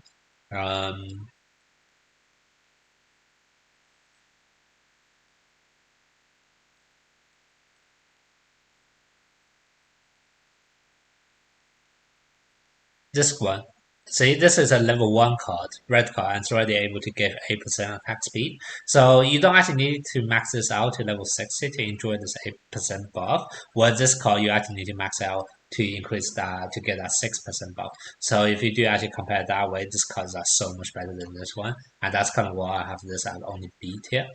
this one, see, this is a level 1 card, red card, and it's already able to give 8% attack speed. So you don't actually need to max this out to level 60 to enjoy this 8% buff. Whereas this card, you actually need to max out to increase that, to get that 6% buff. So if you do actually compare it that way, this card is so much better than this one. And that's kind of why I have this at only B tier.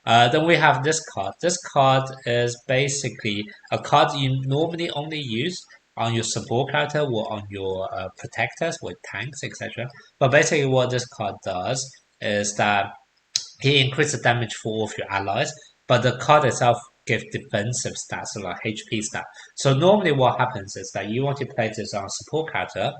Then we have this card. This card is basically a card you normally only use on your support character or on your protectors with tanks, etc. But basically what this card does is that he increases the damage for all of your allies, but the card itself gives defensive stats, so like HP stats. So normally what happens is that you want to play this on a support character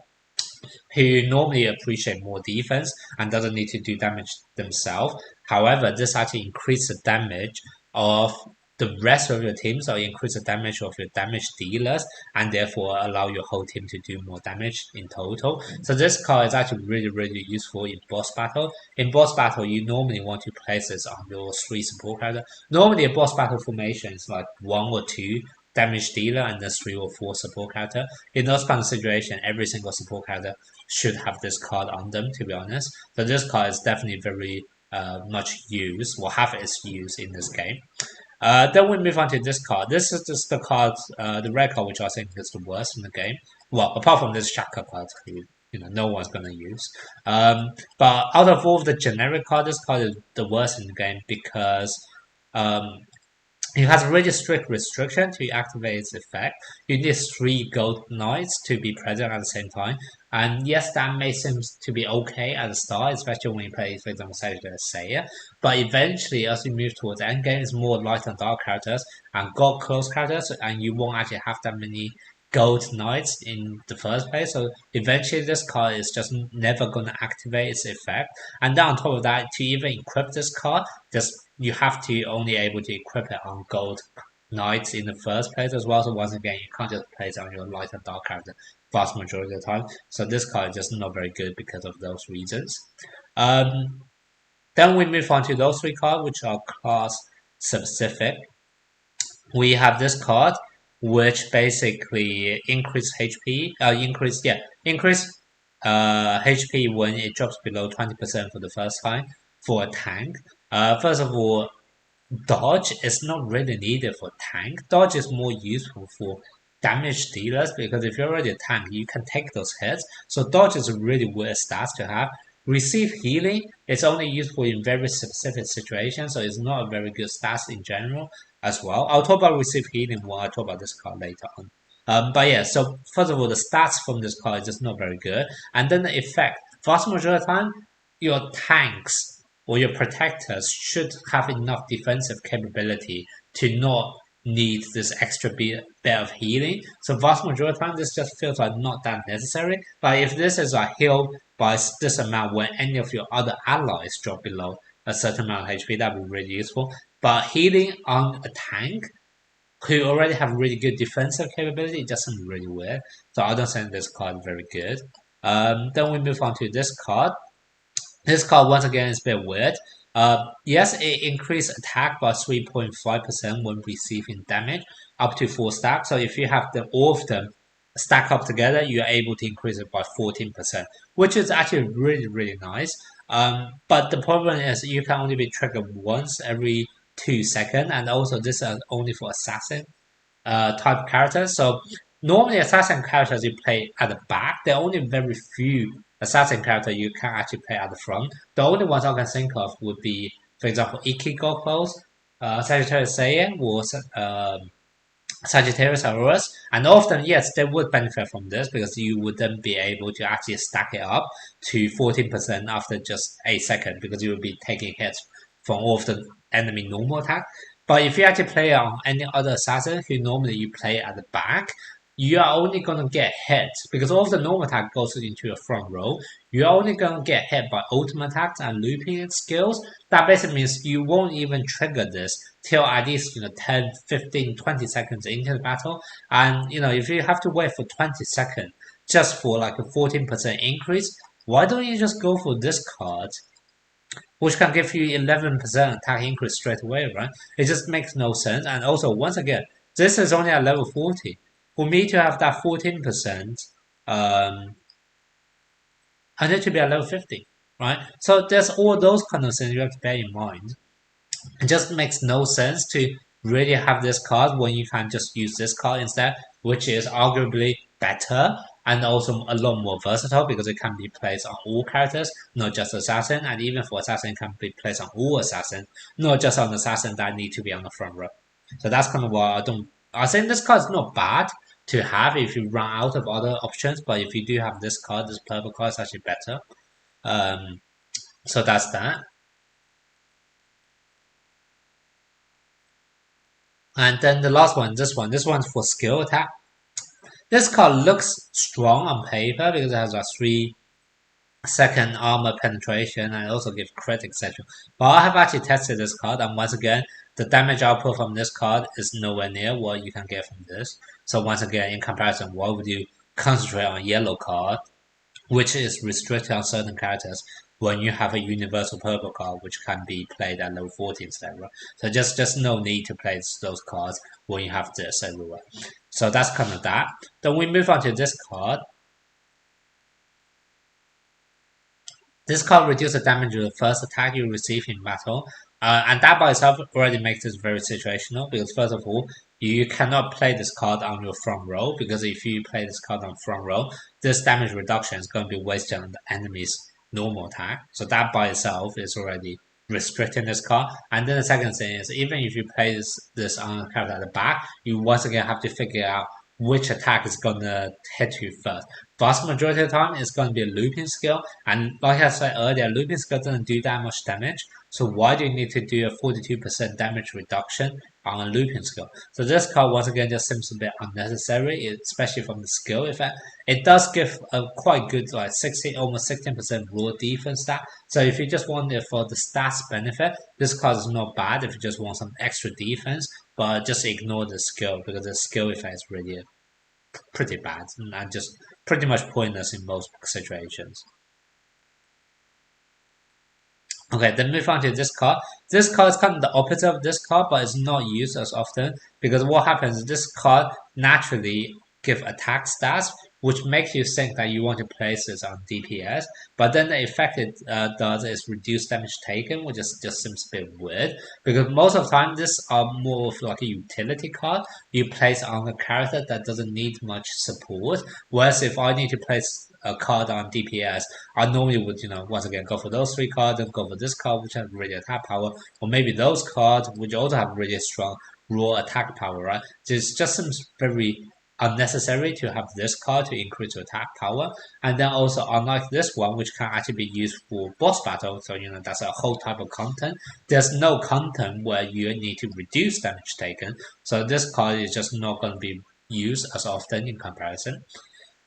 who normally appreciate more defense and doesn't need to do damage themselves. However, this actually increases the damage of the rest of your team, so increase the damage of your damage dealers and therefore allow your whole team to do more damage in total. So this card is actually really useful in boss battle. In boss battle, you normally want to place this on your 3 support character. Normally a boss battle formation is like 1 or 2 damage dealer and then 3 or 4 support character. In those kind of situations, every single support character should have this card on them, to be honest. So this card is definitely very much used, or have its use in this game. Then we move on to this card. This is just the card, the red card, which I think is the worst in the game. Well, apart from this Shaka card, who no one's gonna use. But out of all of the generic cards, this card is the worst in the game because it has a really strict restriction to activate its effect. You need 3 gold knights to be present at the same time. And yes, that may seem to be okay at the start, especially when you play, for example, Seiya. But eventually, as you move towards the end game, it's more light and dark characters and god close characters, and you won't actually have that many gold knights in the first place. So eventually, this card is just never going to activate its effect. And then on top of that, to even equip this card, you have to only able to equip it on gold knights in the first place as well. So once again, you can't just place it on your light and dark character vast majority of the time. So this card is just not very good because of those reasons. Then we move on to those 3 cards, which are class specific. We have this card, which basically increase HP, increase HP when it drops below 20% for the first time for a tank. First of all, dodge is not really needed for tank. Dodge is more useful for damage dealers because if you're already a tank, you can take those hits. So dodge is a really weird stats to have. Receive healing is only useful in very specific situations, so it's not a very good stats in general as well. I'll talk about receive healing when I talk about this card later on. But yeah, so first of all, the stats from this card is just not very good. And then the effect. Vast majority of the time, your tanks or your protectors should have enough defensive capability to not need this extra bit of healing. So vast majority of the time, this just feels like not that necessary. But if this is healed by this amount when any of your other allies drop below a certain amount of HP, that would be really useful. But healing on a tank who already have really good defensive capability just seems really weird. So I don't think this card is very good. Then we move on to this card. This card once again is a bit weird. Yes, it increases attack by 3.5% when receiving damage up to 4 stacks. So if you have all of them stack up together, you're able to increase it by 14%, which is actually really, really nice. But the problem is you can only be triggered once every 2 seconds, and also this is only for assassin type characters. So normally assassin characters you play at the back. There are only very few assassin characters you can actually play at the front. The only ones I can think of would be, for example, Ikigokos, Sagittarius Seiya, or Sagittarius Aurorus, and all of them, yes, they would benefit from this because you would then be able to actually stack it up to 14% after just a second because you would be taking hits from all of the enemy normal attack. But if you actually play on any other assassin who normally you play at the back, you are only going to get hit because all of the normal attack goes into your front row. You're only going to get hit by ultimate attacks and looping skills. That basically means you won't even trigger this till at least 10, 15, 20 seconds into the battle. And if you have to wait for 20 seconds just for like a 14% increase, why don't you just go for this card, which can give you 11% attack increase straight away, right? It just makes no sense. And also, once again, this is only at level 40. For me to have that 14%, I need to be at level 50, right? So there's all those kind of things you have to bear in mind. It just makes no sense to really have this card when you can just use this card instead, which is arguably better and also a lot more versatile because it can be placed on all characters, not just assassin, and even for assassin, it can be placed on all assassin, not just on assassin that need to be on the front row. So that's kind of why I think this card is not bad to have if you run out of other options, but if you do have this card, this purple card is actually better. So that's that. And then the last one, this one's for skill attack. This card looks strong on paper because it has a 3-second armor penetration and also gives crit, etc. But I have actually tested this card, and once again, the damage output from this card is nowhere near what you can get from this. So once again, in comparison, why would you concentrate on yellow card, which is restricted on certain characters, when you have a universal purple card which can be played at level 40 instead, right? So just no need to play those cards when you have this everywhere. So that's kind of that. Then we move on to this card. This card reduces the damage of the first attack you receive in battle. And that by itself already makes this very situational because first of all, you cannot play this card on your front row because if you play this card on front row, this damage reduction is going to be wasted on the enemy's normal attack. So that by itself is already restricting this card. And then the second thing is even if you play this on a character at the back, you once again have to figure out which attack is gonna hit you first. Vast majority of the time, it's gonna be a looping skill, and like I said earlier, looping skill doesn't do that much damage. So why do you need to do a 42% damage reduction on a looping skill? So this card once again just seems a bit unnecessary, especially from the skill effect. It does give a quite good like 60, almost 16% raw defense stat. So if you just want it for the stats benefit, this card is not bad. If you just want some extra defense, but just ignore the skill because the skill effect is really pretty bad and just pretty much pointless in most situations. Okay, then move on to this card. This card is kind of the opposite of this card, but it's not used as often because what happens is this card naturally give attack stats, which makes you think that you want to place this on DPS, but then the effect it does is reduce damage taken, which is just seems a bit weird because most of the time this are more of like a utility card you place on a character that doesn't need much support. Whereas if I need to place a card on DPS, I normally would, once again go for those 3 cards and go for this card which has really attack power, or maybe those cards which also have really strong raw attack power, right? This just seems very unnecessary to have this card to increase your attack power. And then also unlike this one, which can actually be used for boss battle, so that's a whole type of content. There's no content where you need to reduce damage taken. So this card is just not going to be used as often in comparison.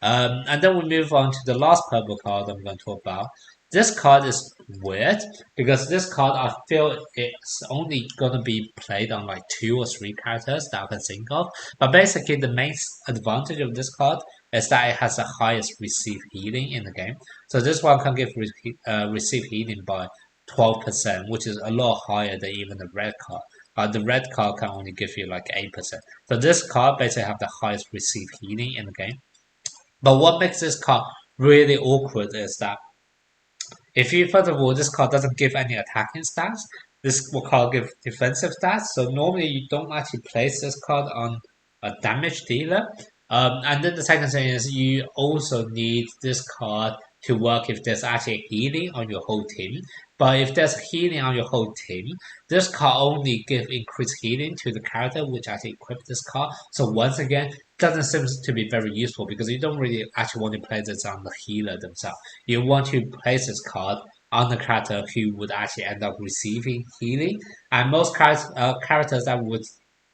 And then we move on to the last purple card I'm going to talk about. This card is weird because this card I feel it's only gonna be played on like 2 or 3 characters that I can think of. But basically the main advantage of this card is that it has the highest receive healing in the game. So this one can give receive healing by 12%, which is a lot higher than even the red card. The red card can only give you like 8%. So this card basically have the highest received healing in the game. But what makes this card really awkward is that if you, first of all, this card doesn't give any attacking stats, this card gives defensive stats. So normally you don't actually place this card on a damage dealer. And then the second thing is you also need this card to work if there's actually healing on your whole team. But if there's healing on your whole team, this card only gives increased healing to the character which actually equipped this card. So once again, doesn't seem to be very useful because you don't really actually want to play this on the healer themselves. You want to place this card on the character who would actually end up receiving healing. And most characters that would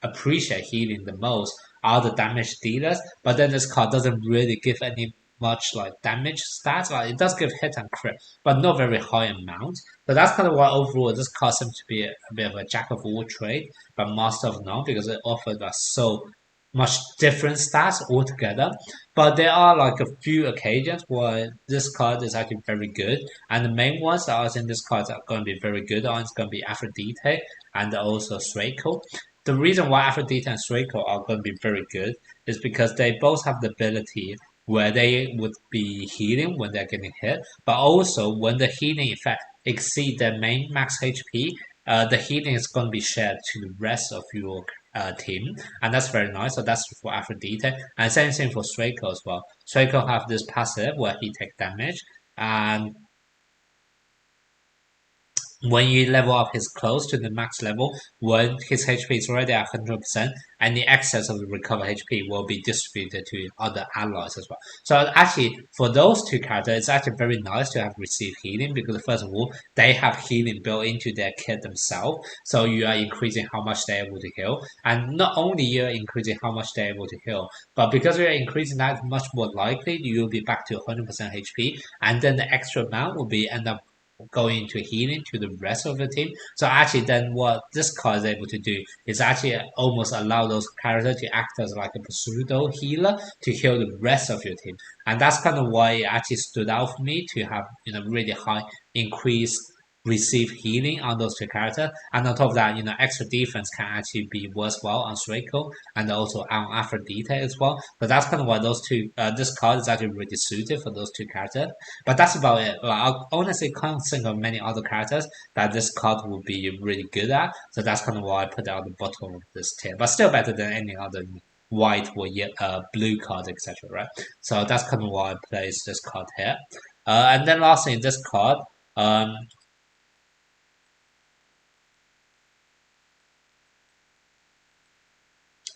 appreciate healing the most are the damage dealers. But then this card doesn't really give any much like damage stats. Like it does give hit and crit, but not very high amount. So that's kind of why overall this card seems to be a bit of a jack of all trade, but master of none because it offers us so much different stats altogether. But there are like a few occasions where this card is actually very good, and the main ones that I think this card are going to be very good on is going to be Aphrodite and also Straco. The reason why Aphrodite and Straco are going to be very good is because they both have the ability where they would be healing when they're getting hit, but also when the healing effect exceeds their main max HP, the healing is going to be shared to the rest of your team, and that's very nice. So that's for Aphrodite, and same thing for Straco as well. Straco have this passive where he takes damage, and when you level up his clothes to the max level, when his HP is already at 100%, and the excess of the recover HP will be distributed to other allies as well. So actually, for those two characters, it's actually very nice to have received healing because first of all, they have healing built into their kit themselves. So you are increasing how much they're able to heal. And not only you're increasing how much they're able to heal, but because you're increasing that, much more likely you'll be back to 100% HP. And then the extra amount will be end up going into healing to the rest of the team. So actually then what this card is able to do is actually almost allow those characters to act as like a pseudo healer to heal the rest of your team. And that's kind of why it actually stood out for me to have really high increased receive healing on those two characters, and on top of that, extra defense can actually be worthwhile on Straco and also on Aphrodite as well. So that's kind of why those two, this card is actually really suited for those two characters. But that's about it. I honestly can't think of many other characters that this card would be really good at. So that's kind of why I put it at the bottom of this tier. But still better than any other white or blue card, etc. Right? So that's kind of why I placed this card here. And then lastly, this card.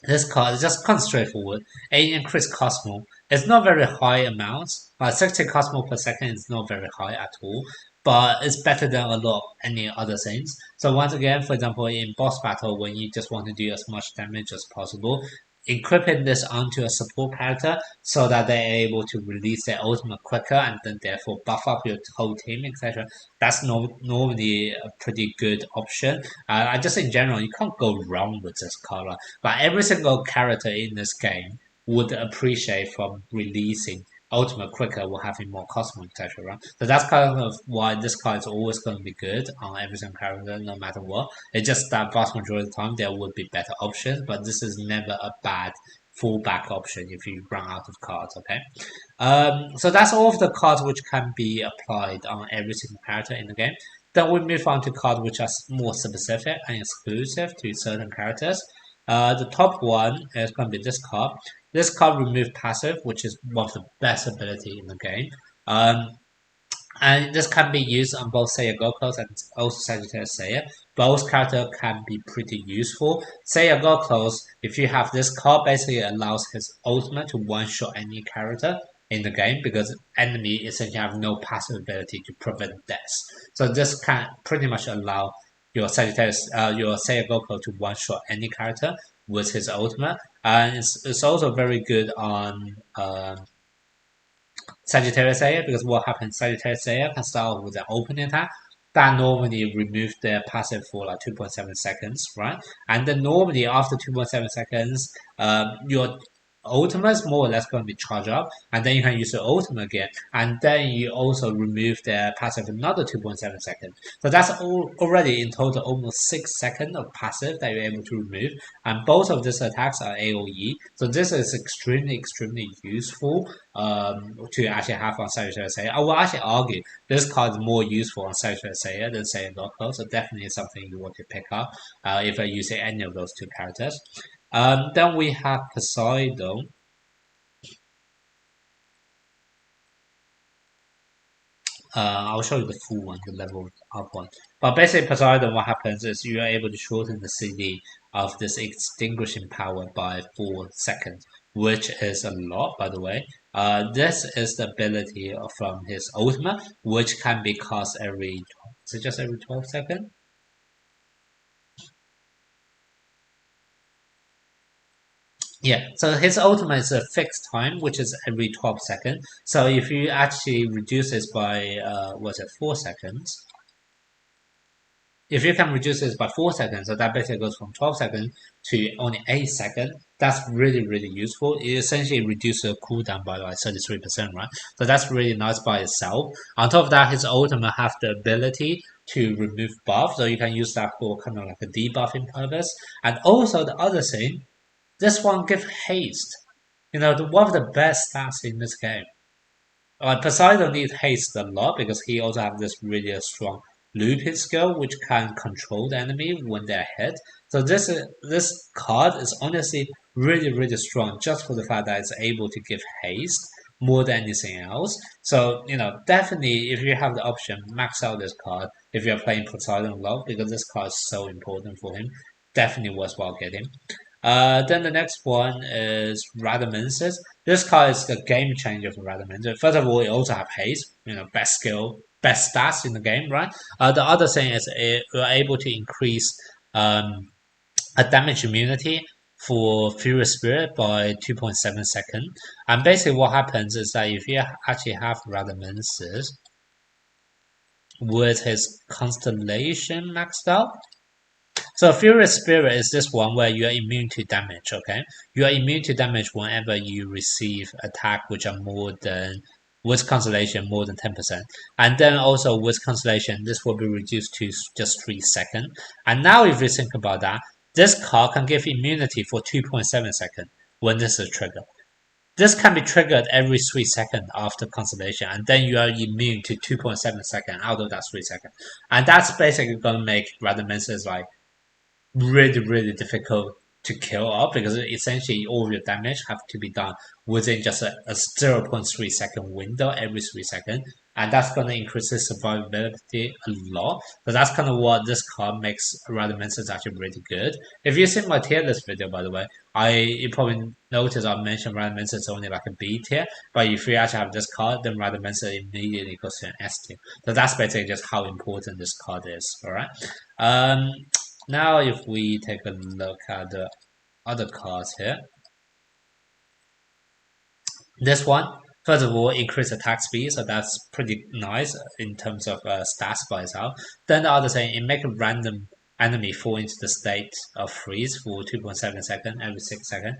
This card is just kind of straightforward. 8 increased Cosmo. It's not very high amounts. 60 Cosmo per second is not very high at all. But it's better than a lot of any other things. So once again, for example, in boss battle, when you just want to do as much damage as possible, equipping this onto a support character so that they're able to release their ultimate quicker and then therefore buff up your whole team, etc. That's normally a pretty good option. I just in general, you can't go wrong with this color. But every single character in this game would appreciate from releasing ultimate quicker will having more Cosmo, etc. Right? So that's kind of why this card is always going to be good on every single character, no matter what. It's just that vast majority of the time there would be better options, but this is never a bad fallback option if you run out of cards. Okay, so that's all of the cards which can be applied on every single character in the game. Then we move on to cards which are more specific and exclusive to certain characters. The top one is going to be this card. This card removes passive, which is one of the best ability in the game. And this can be used on both Seiya Goku's and also Sagittarius Seiya. Both characters can be pretty useful. Seiya Goku's, if you have this card, basically allows his ultimate to one-shot any character in the game because enemy essentially have no passive ability to prevent death. So this can pretty much allow your Sagittarius, your Seiya Goku to one-shot any character with his ultimate, and it's also very good on Sagittarius Seiya because what happens? Sagittarius Seiya can start off with an opening attack that normally removes their passive for like 2.7 seconds, right? And then normally after 2.7 seconds, your ultimate is more or less going to be charged up, and then you can use the ultimate again, and then you also remove their passive another 2.7 seconds. So that's already in total almost 6 seconds of passive that you're able to remove, and both of these attacks are AoE. So this is extremely useful to actually have on Seiya. I will actually argue this card is more useful on Seiya than Seiya Loco, so definitely something you want to pick up if you're using any of those two characters. Then we have Poseidon. I'll show you the full one, the level up one. But basically, Poseidon, what happens is you are able to shorten the CD of this extinguishing power by 4 seconds, which is a lot, by the way. This is the ability from his ultimate, which can be cast every, is it just every 12 seconds? Yeah, so his ultimate is a fixed time, which is every 12 seconds. So if you actually reduce this by, 4 seconds? If you can reduce this by 4 seconds, so that basically goes from 12 seconds to only 8 seconds, that's really useful. It essentially reduces the cooldown by like 33%, right? So that's really nice by itself. On top of that, his ultimate have the ability to remove buff, so you can use that for kind of like a debuffing purpose. And also the other thing, this one gives haste. You know, one of the best stats in this game. Poseidon needs haste a lot because he also has this really strong looping skill which can control the enemy when they're hit. So this card is honestly really strong just for the fact that it's able to give haste more than anything else. So you know, definitely if you have the option, max out this card if you're playing Poseidon a lot because this card is so important for him. Definitely worthwhile getting. Then the next one is Radamansis. This card is the game changer for Radamansis. First of all, it also have haste, you know, best skill, best stats in the game, right? The other thing is you're able to increase a damage immunity for Furious Spirit by 2.7 seconds. And basically what happens is that if you actually have Radamansis with his Constellation maxed out, so Furious Spirit is this one where you are immune to damage, okay? You are immune to damage whenever you receive attack which are more than, with Constellation, more than 10%. And then also with Constellation, this will be reduced to just 3 seconds. And now if you think about that, this card can give immunity for 2.7 seconds when this is triggered. This can be triggered every 3 seconds after Constellation, and then you are immune to 2.7 seconds out of that 3 seconds. And that's basically going to make Radamansis like really difficult to kill off because essentially all of your damage have to be done within just a 0.3 second window every 3 seconds, and that's going to increase his survivability a lot. So that's kind of what this card makes Radamansis actually really good. If you've seen my tier list video, by the way, you probably noticed I mentioned Radamansis only like a B tier, but if you actually have this card, then Radamansis immediately goes to an S tier. So that's basically just how important this card is. Alright. Now if we take a look at the other cards here. This one, first of all, increase attack speed, so that's pretty nice in terms of stats by itself. Then the other thing, it makes a random enemy fall into the state of freeze for 2.7 seconds every 6 seconds.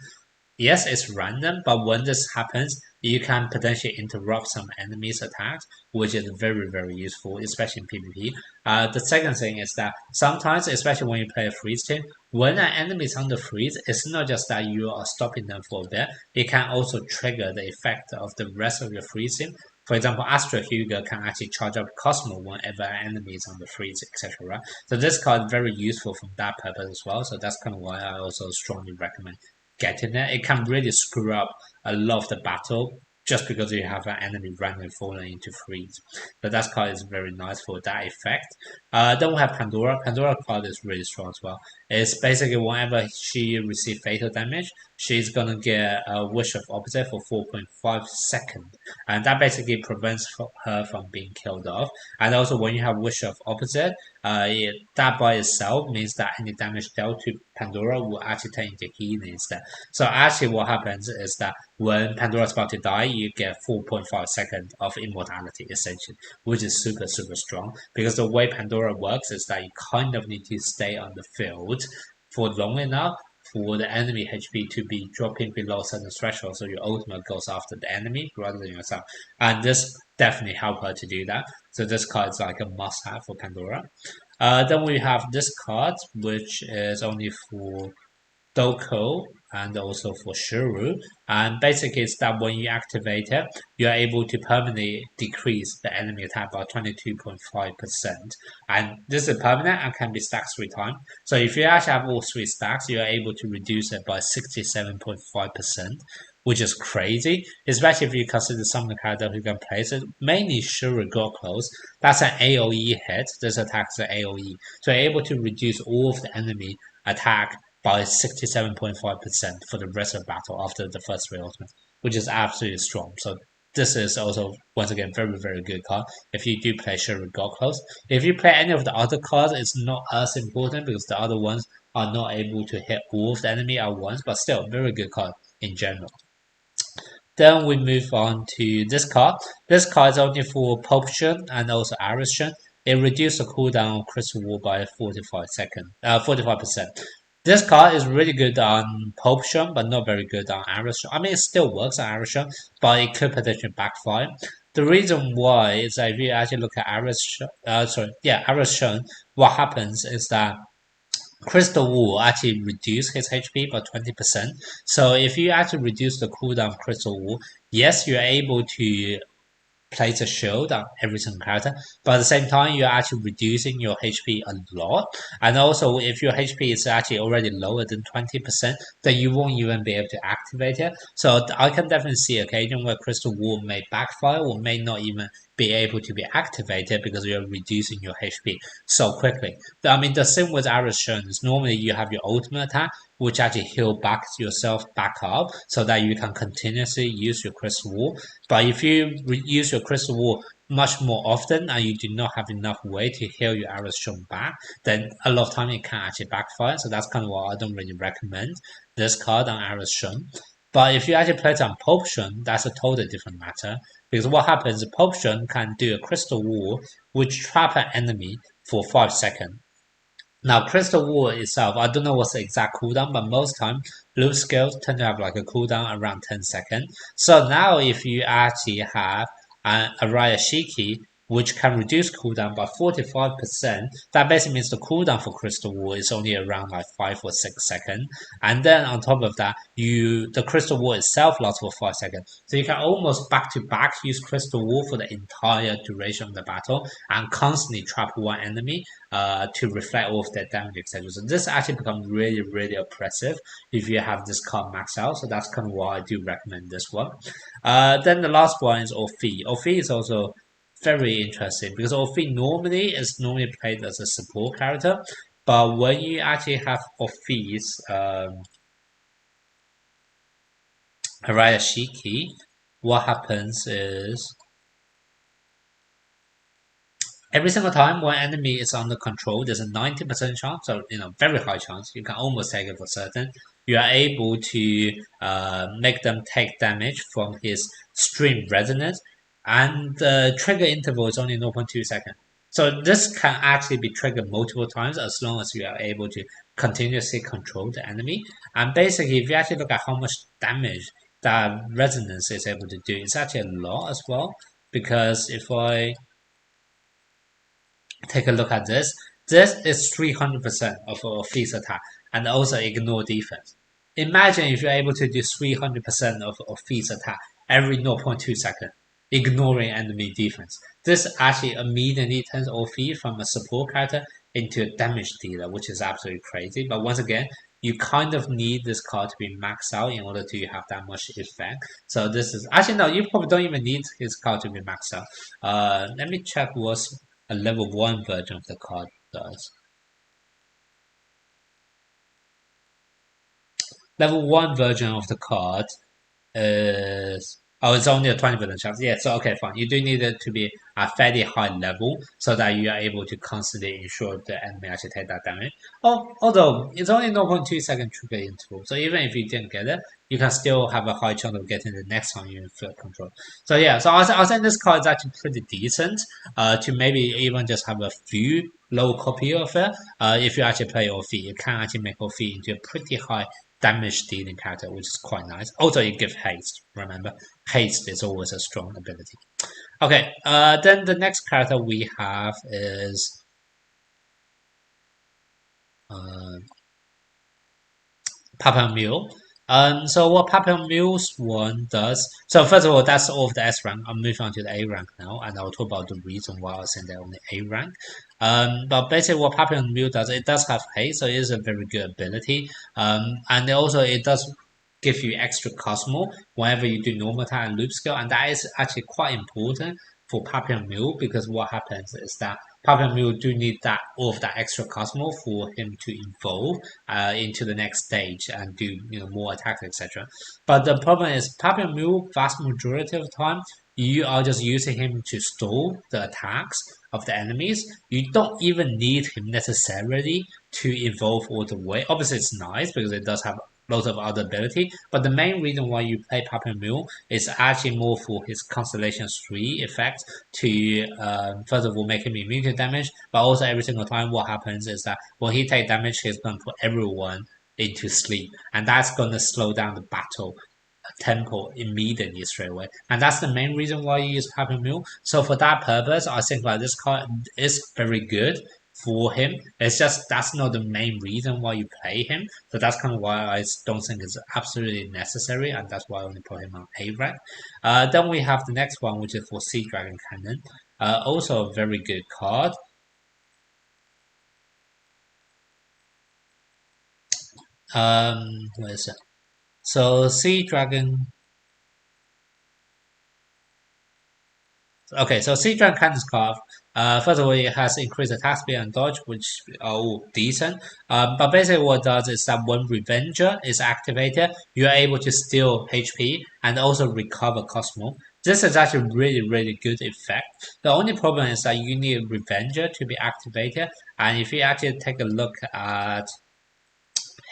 Yes, it's random, but when this happens, you can potentially interrupt some enemies' attacks, which is very useful, especially in PvP. The second thing is that sometimes, especially when you play a freeze team, when an enemy is under freeze, it's not just that you are stopping them for a bit, it can also trigger the effect of the rest of your freeze team. For example, Astra Hugo can actually charge up Cosmo whenever an enemy is under freeze, etc. Right? So this card is very useful from that purpose as well. So that's kind of why I also strongly recommend getting there. It can really screw up a lot of the battle just because you have an enemy randomly falling into freeze. But that card is very nice for that effect. Then we have Pandora. Pandora card is really strong as well. It's basically whenever she receives fatal damage, she's gonna get a Wish of Opposite for 4.5 seconds. And that basically prevents her from being killed off. And also when you have Wish of Opposite, that by itself means that any damage dealt to Pandora will actually turn into healing instead. So actually what happens is that when Pandora is about to die, you get 4.5 seconds of immortality essentially, which is super strong because the way Pandora works is that you kind of need to stay on the field for long enough for the enemy HP to be dropping below a certain threshold, so your ultimate goes after the enemy rather than yourself. And this definitely help her to do that. So this card is like a must-have for Pandora. Then we have this card, which is only for Doko and also for Shuru. And basically it's that when you activate it, you're able to permanently decrease the enemy attack by 22.5%. And this is permanent and can be stacked 3 times. So if you actually have all 3 stacks, you're able to reduce it by 67.5%, which is crazy, especially if you consider some of the characters who can place it. Mainly Shuru got close. That's an AoE hit. This attack is an AoE. So you're able to reduce all of the enemy attack by 67.5% for the rest of the battle after the first 3 ultimates, which is absolutely strong. So this is also, once again, very, very good card if you do play Shuru God Close. If you play any of the other cards, it's not as important because the other ones are not able to hit all of the enemy at once, but still, very good card in general. Then we move on to this card. This card is only for Pope Shun and also Aris Shun. It reduces the cooldown of Crystal Wall by 45%. This card is really good on Pope Shun, but not very good on Aris Shun. I mean, it still works on Aris Shun, but it could potentially backfire. The reason why is that if you actually look at Aris Shun, what happens is that Crystal Wall actually reduce his HP by 20%. So if you actually reduce the cooldown of Crystal Wall, yes, you're able to place a shield on every single character, but at the same time you're actually reducing your HP a lot. And also if your HP is actually already lower than 20%, then you won't even be able to activate it. So I can definitely see an occasion where Crystal Wall may backfire or may not even be able to be activated because you're reducing your HP so quickly. I mean, the same with Aris Shun is normally you have your ultimate attack, which actually heal back yourself back up so that you can continuously use your Crystal Wall. But if you use your Crystal Wall much more often and you do not have enough way to heal your Aris Shun back, then a lot of time it can actually backfire. So that's kind of why I don't really recommend this card on Aris Shun. But if you actually play it on Pope Shun, that's a totally different matter. Because what happens is Pope Shun can do a Crystal Wall which trap an enemy for 5 seconds. Now, Crystal Wall itself, I don't know what's the exact cooldown, but most time loot skills tend to have like a cooldown around 10 seconds. So now if you actually have an Arayashiki, which can reduce cooldown by 45%, that basically means the cooldown for Crystal Wall is only around like 5 or 6 seconds. And then on top of that, the Crystal Wall itself lasts for 5 seconds. So you can almost back to back use Crystal Wall for the entire duration of the battle and constantly trap one enemy to reflect all of their damage, etc. So this actually becomes really, really oppressive if you have this card maxed out. So that's kind of why I do recommend this one. Then the last one is Ophi. Ophi is also very interesting because Ophi normally is played as a support character, but when you actually have Ophi's Arayashiki, what happens is every single time one enemy is under control, there's a 90% chance, so very high chance, you can almost take it for certain, you are able to make them take damage from his stream resonance, and the trigger interval is only 0.2 seconds. So this can actually be triggered multiple times as long as you are able to continuously control the enemy. And basically, if you actually look at how much damage that resonance is able to do, it's actually a lot as well. Because if I take a look at this is 300% of a Feast attack and also ignore defense. Imagine if you're able to do 300% of a Feast attack every 0.2 seconds, ignoring enemy defense. This actually immediately turns Ophi from a support character into a damage dealer, which is absolutely crazy. But once again, you kind of need this card to be maxed out in order to have that much effect. So this is actually no, you probably don't even need his card to be maxed out. Let me check what a level 1 version of the card does. Level 1 version of the card is it's only a 20% chance. Yeah, so okay, fine. You do need it to be a fairly high level so that you are able to constantly ensure the enemy actually take that damage. Although it's only 0.2 second trigger interval, so even if you didn't get it, you can still have a high chance of getting the next time you're in field control. So yeah, so I'll say this card is actually pretty decent to maybe even just have a few low copy of it. If you actually play Ophi, you can actually make Ophi into a pretty high damage dealing character, which is quite nice. Also, it gives haste. Remember, haste is always a strong ability. Okay, then the next character we have is Papa Mule. So what Papa Mule's one does. So first of all, that's all of the S rank. I'm moving on to the A rank now, and I'll talk about the reason why I was saying that on the A rank. But basically, what Papa Mule does, it does have haste, so it is a very good ability. And also it does give you extra Cosmo whenever you do normal attack and loop skill, and that is actually quite important for Papillon Mule, because what happens is that Papillon Mule do need that all of that extra Cosmo for him to evolve into the next stage and do more attacks, etc. But the problem is Papillon Mule, vast majority of the time, you are just using him to stall the attacks of the enemies. You don't even need him necessarily to evolve all the way. Obviously, it's nice because it does have lots of other ability, but the main reason why you play Papillon Mule is actually more for his Constellation 3 effect to first of all make him immune to damage, but also every single time what happens is that when he takes damage, he's going to put everyone into sleep, and that's going to slow down the battle tempo immediately straight away, and that's the main reason why you use Papillon Mule. So for that purpose, I think like this card is very good for him. It's just that's not the main reason why you play him. So that's kind of why I don't think it's absolutely necessary, and that's why I only put him on A rank. Then we have the next one, which is for Sea Dragon Cannon. Also a very good card. Where is it? So Sea Dragon. Okay, so Sea Dragon Cannon's card. First of all, it has increased attack speed and dodge, which are all decent. But basically, what it does is that when Revenger is activated, you are able to steal HP and also recover Cosmo. This is actually really good effect. The only problem is that you need Revenger to be activated, and if you actually take a look at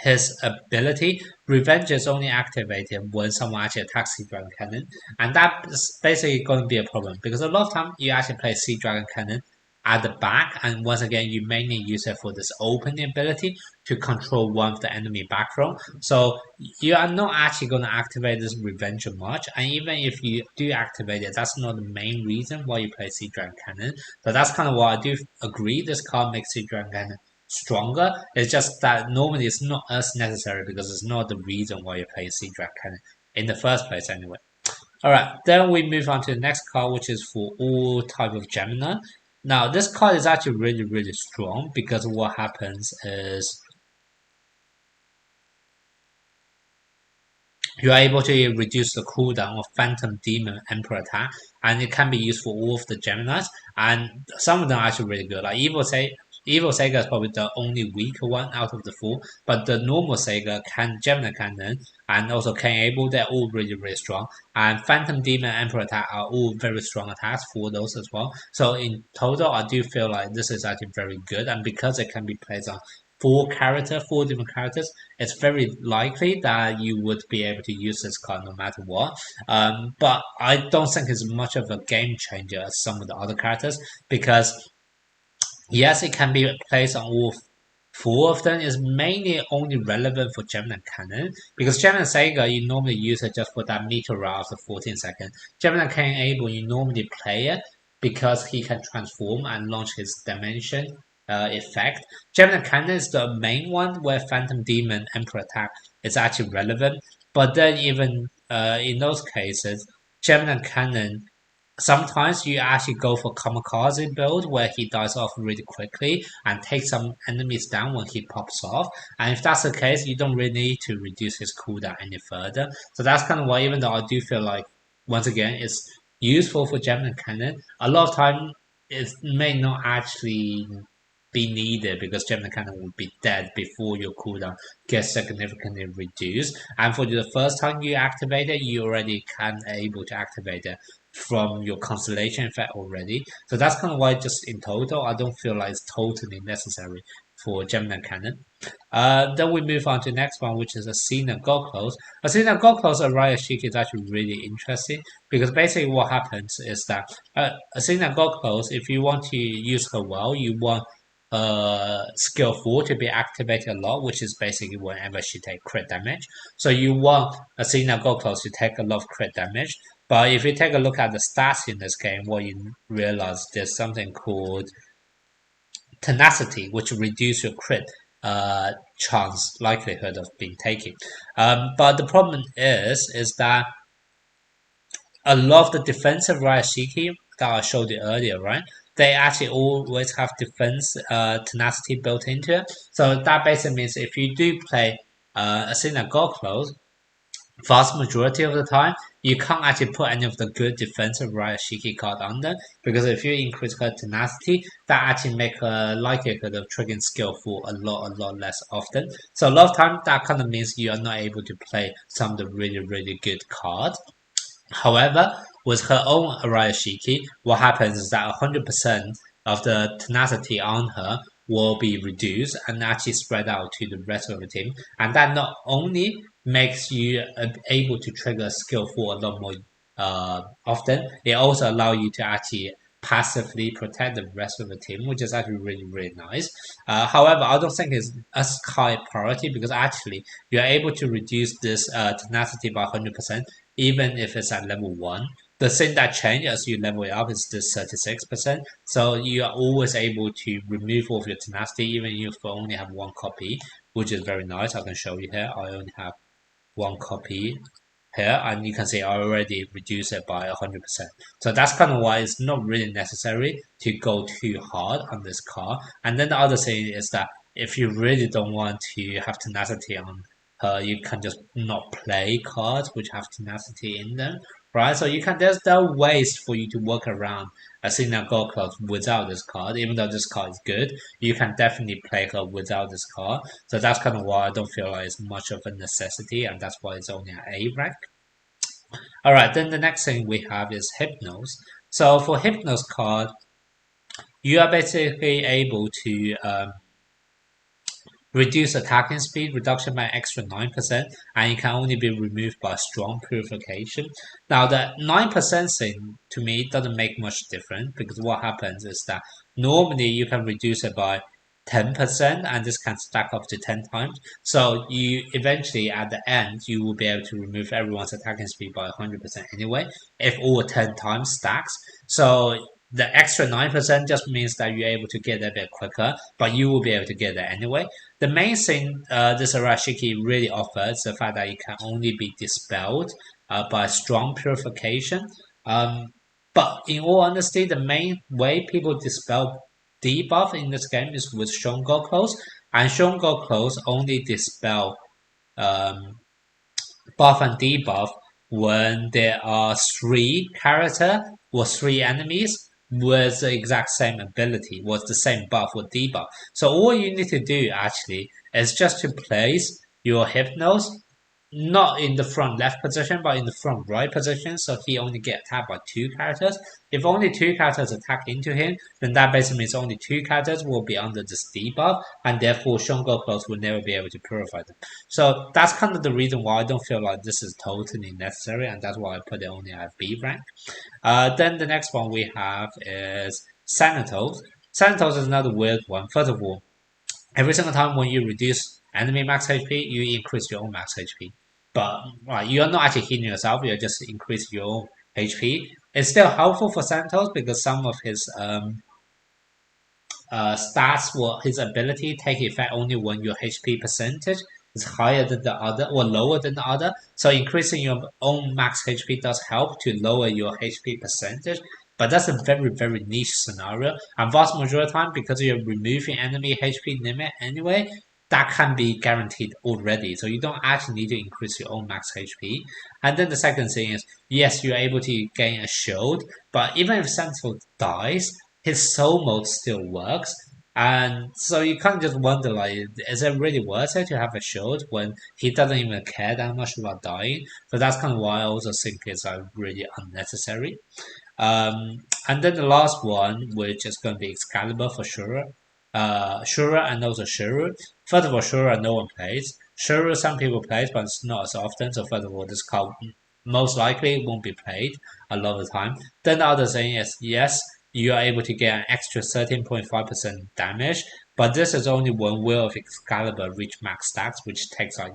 his ability, Revenge is only activated when someone actually attacks Sea Dragon Cannon, and that's basically going to be a problem because a lot of time you actually play Sea Dragon Cannon at the back, and once again you mainly use it for this opening ability to control one of the enemy back row. So you are not actually going to activate this Revenge much, and even if you do activate it, that's not the main reason why you play Sea Dragon Cannon. So that's kind of why I do agree this card makes Sea Dragon Cannon stronger. It's just that normally it's not as necessary because it's not the reason why you play Sea Dragon Cannon in the first place anyway. Alright, then we move on to the next card, which is for all type of Gemini. Now this card is actually really strong because what happens is you are able to reduce the cooldown of Phantom Demon Emperor attack, and it can be used for all of the Geminis, and some of them are actually really good. Like Evil Seiya is probably the only weaker one out of the four, but the normal Seiya, Gemini Cannon, and also Ken Able, they're all really strong. And Phantom Demon Emperor attack are all very strong attacks for those as well. So in total, I do feel like this is actually very good, and because it can be played on four different characters, it's very likely that you would be able to use this card no matter what. But I don't think it's much of a game changer as some of the other characters, because yes, it can be placed on all four of them. Is mainly only relevant for Gemini Cannon, because Gemini Seiya you normally use it just for that meteor after 14 seconds. Gemini Ken Able you normally play it because he can transform and launch his dimension effect. Gemini Cannon is the main one where Phantom Demon Emperor attack is actually relevant, but then even in those cases, Gemini Cannon sometimes you actually go for kamikaze build where he dies off really quickly and takes some enemies down when he pops off. And if that's the case, you don't really need to reduce his cooldown any further. So that's kind of why, even though I do feel like once again it's useful for Gemini Cannon, a lot of time it may not actually be needed because Gemini Cannon will be dead before your cooldown gets significantly reduced. And for the first time you activate it, you already can able to activate it from your constellation effect already. So that's kind of why just in total, I don't feel like it's totally necessary for Gemini Cannon. Then we move on to the next one, which is Athena Goklos. Athena Goklos Arayashiki is actually really interesting because basically what happens is that Athena Goklos, if you want to use her well, you want skill 4 to be activated a lot, which is basically whenever she takes crit damage. So you want Athena Go Close to take a lot of crit damage. But if you take a look at the stats in this game, what you realize there's something called tenacity, which reduces your crit chance likelihood of being taken. But the problem is that a lot of the defensive Arayashiki that I showed you earlier, right? They actually always have defense tenacity built into it. So that basically means if you do play Athena God Close, vast majority of the time, you can't actually put any of the good defensive Arayashiki card on them, because if you increase her tenacity, that actually make her likelihood of triggering skill 4 a lot less often. So a lot of time, that kind of means you are not able to play some of the really good cards. However, with her own Arayashiki, what happens is that 100% of the tenacity on her will be reduced and actually spread out to the rest of the team. And that not only makes you able to trigger skill 4 a lot more often, it also allows you to actually passively protect the rest of the team, which is actually really nice. However, I don't think it's as high priority, because actually you're able to reduce this tenacity by 100%, even if it's at level 1. The thing that changes as you level it up is this 36%. So you are always able to remove all of your tenacity, even if you only have one copy, which is very nice. I can show you here. I only have one copy here, and you can see I already reduced it by 100%. So that's kind of why it's not really necessary to go too hard on this card. And then the other thing is that if you really don't want to have tenacity on her, you can just not play cards which have tenacity in them, right? So there are ways for you to work around Athena Gold Cloud without this card. Even though this card is good, you can definitely play her without this card. So that's kind of why I don't feel like it's much of a necessity, and that's why it's only an A rank. Alright, then the next thing we have is Hypnos. So for Hypnos card, you are basically able to reduce attacking speed reduction by extra 9%, and it can only be removed by strong purification. Now, the 9% thing to me doesn't make much difference, because what happens is that normally you can reduce it by 10%, and this can stack up to 10 times. So you eventually, at the end, you will be able to remove everyone's attacking speed by 100% anyway, if all 10 times stacks. So the extra 9% just means that you're able to get there a bit quicker, but you will be able to get there anyway. The main thing this Arayashiki really offers is the fact that it can only be dispelled by strong purification. But in all honesty, the main way people dispel debuff in this game is with Shongo Close, and Shongo Close only dispel buff and debuff when there are 3 character or 3 enemies with the exact same ability, with the same buff or debuff. So all you need to do actually is just to place your Hypnos not in the front left position, but in the front right position, so he only get attacked by 2 characters. If only 2 characters attack into him, then that basically means only 2 characters will be under this debuff, and therefore Shongo Close will never be able to purify them. So that's kind of the reason why I don't feel like this is totally necessary, and that's why I put it only at B rank. Then the next one we have is Sanatos. Sanatos is another weird one. First of all, every single time when you reduce enemy max HP, you increase your own max HP. But you're not actually healing yourself, you're just increasing your own HP. It's still helpful for Santos because some of his stats or his ability take effect only when your HP percentage is higher than the other or lower than the other. So increasing your own max HP does help to lower your HP percentage. But that's a very niche scenario. And vast majority of the time, because you're removing enemy HP limit anyway, that can be guaranteed already. So you don't actually need to increase your own max HP. And then the second thing is, yes, you're able to gain a shield, but even if Sentinel dies, his soul mode still works. And so you can't just wonder, like, is it really worth it to have a shield when he doesn't even care that much about dying? So that's kind of why I also think it's really unnecessary. And then the last one, which is going to be Excalibur for Shura. Shura and also Shuru. First of all, Shura no one plays. Shuru some people play, but it's not as often. So first of all, this card most likely won't be played a lot of the time. Then the other thing is, yes, you are able to get an extra 13.5% damage But this is only when Will of Excalibur reach max stats, which takes like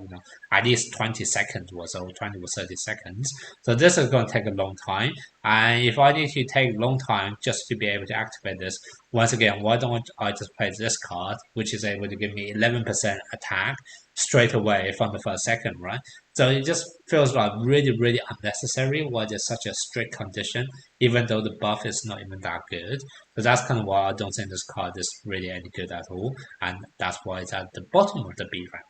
at least 20 seconds or so, 20 or 30 seconds. So this is going to take a long time. And if I need to take a long time just to be able to activate this, once again, why don't I just play this card, which is able to give me 11% attack straight away from the first second, right? So it just feels like really, really unnecessary why there's such a strict condition, even though the buff is not even that good. So that's kind of why I don't think this card is really any good at all, and that's why it's at the bottom of the B rank.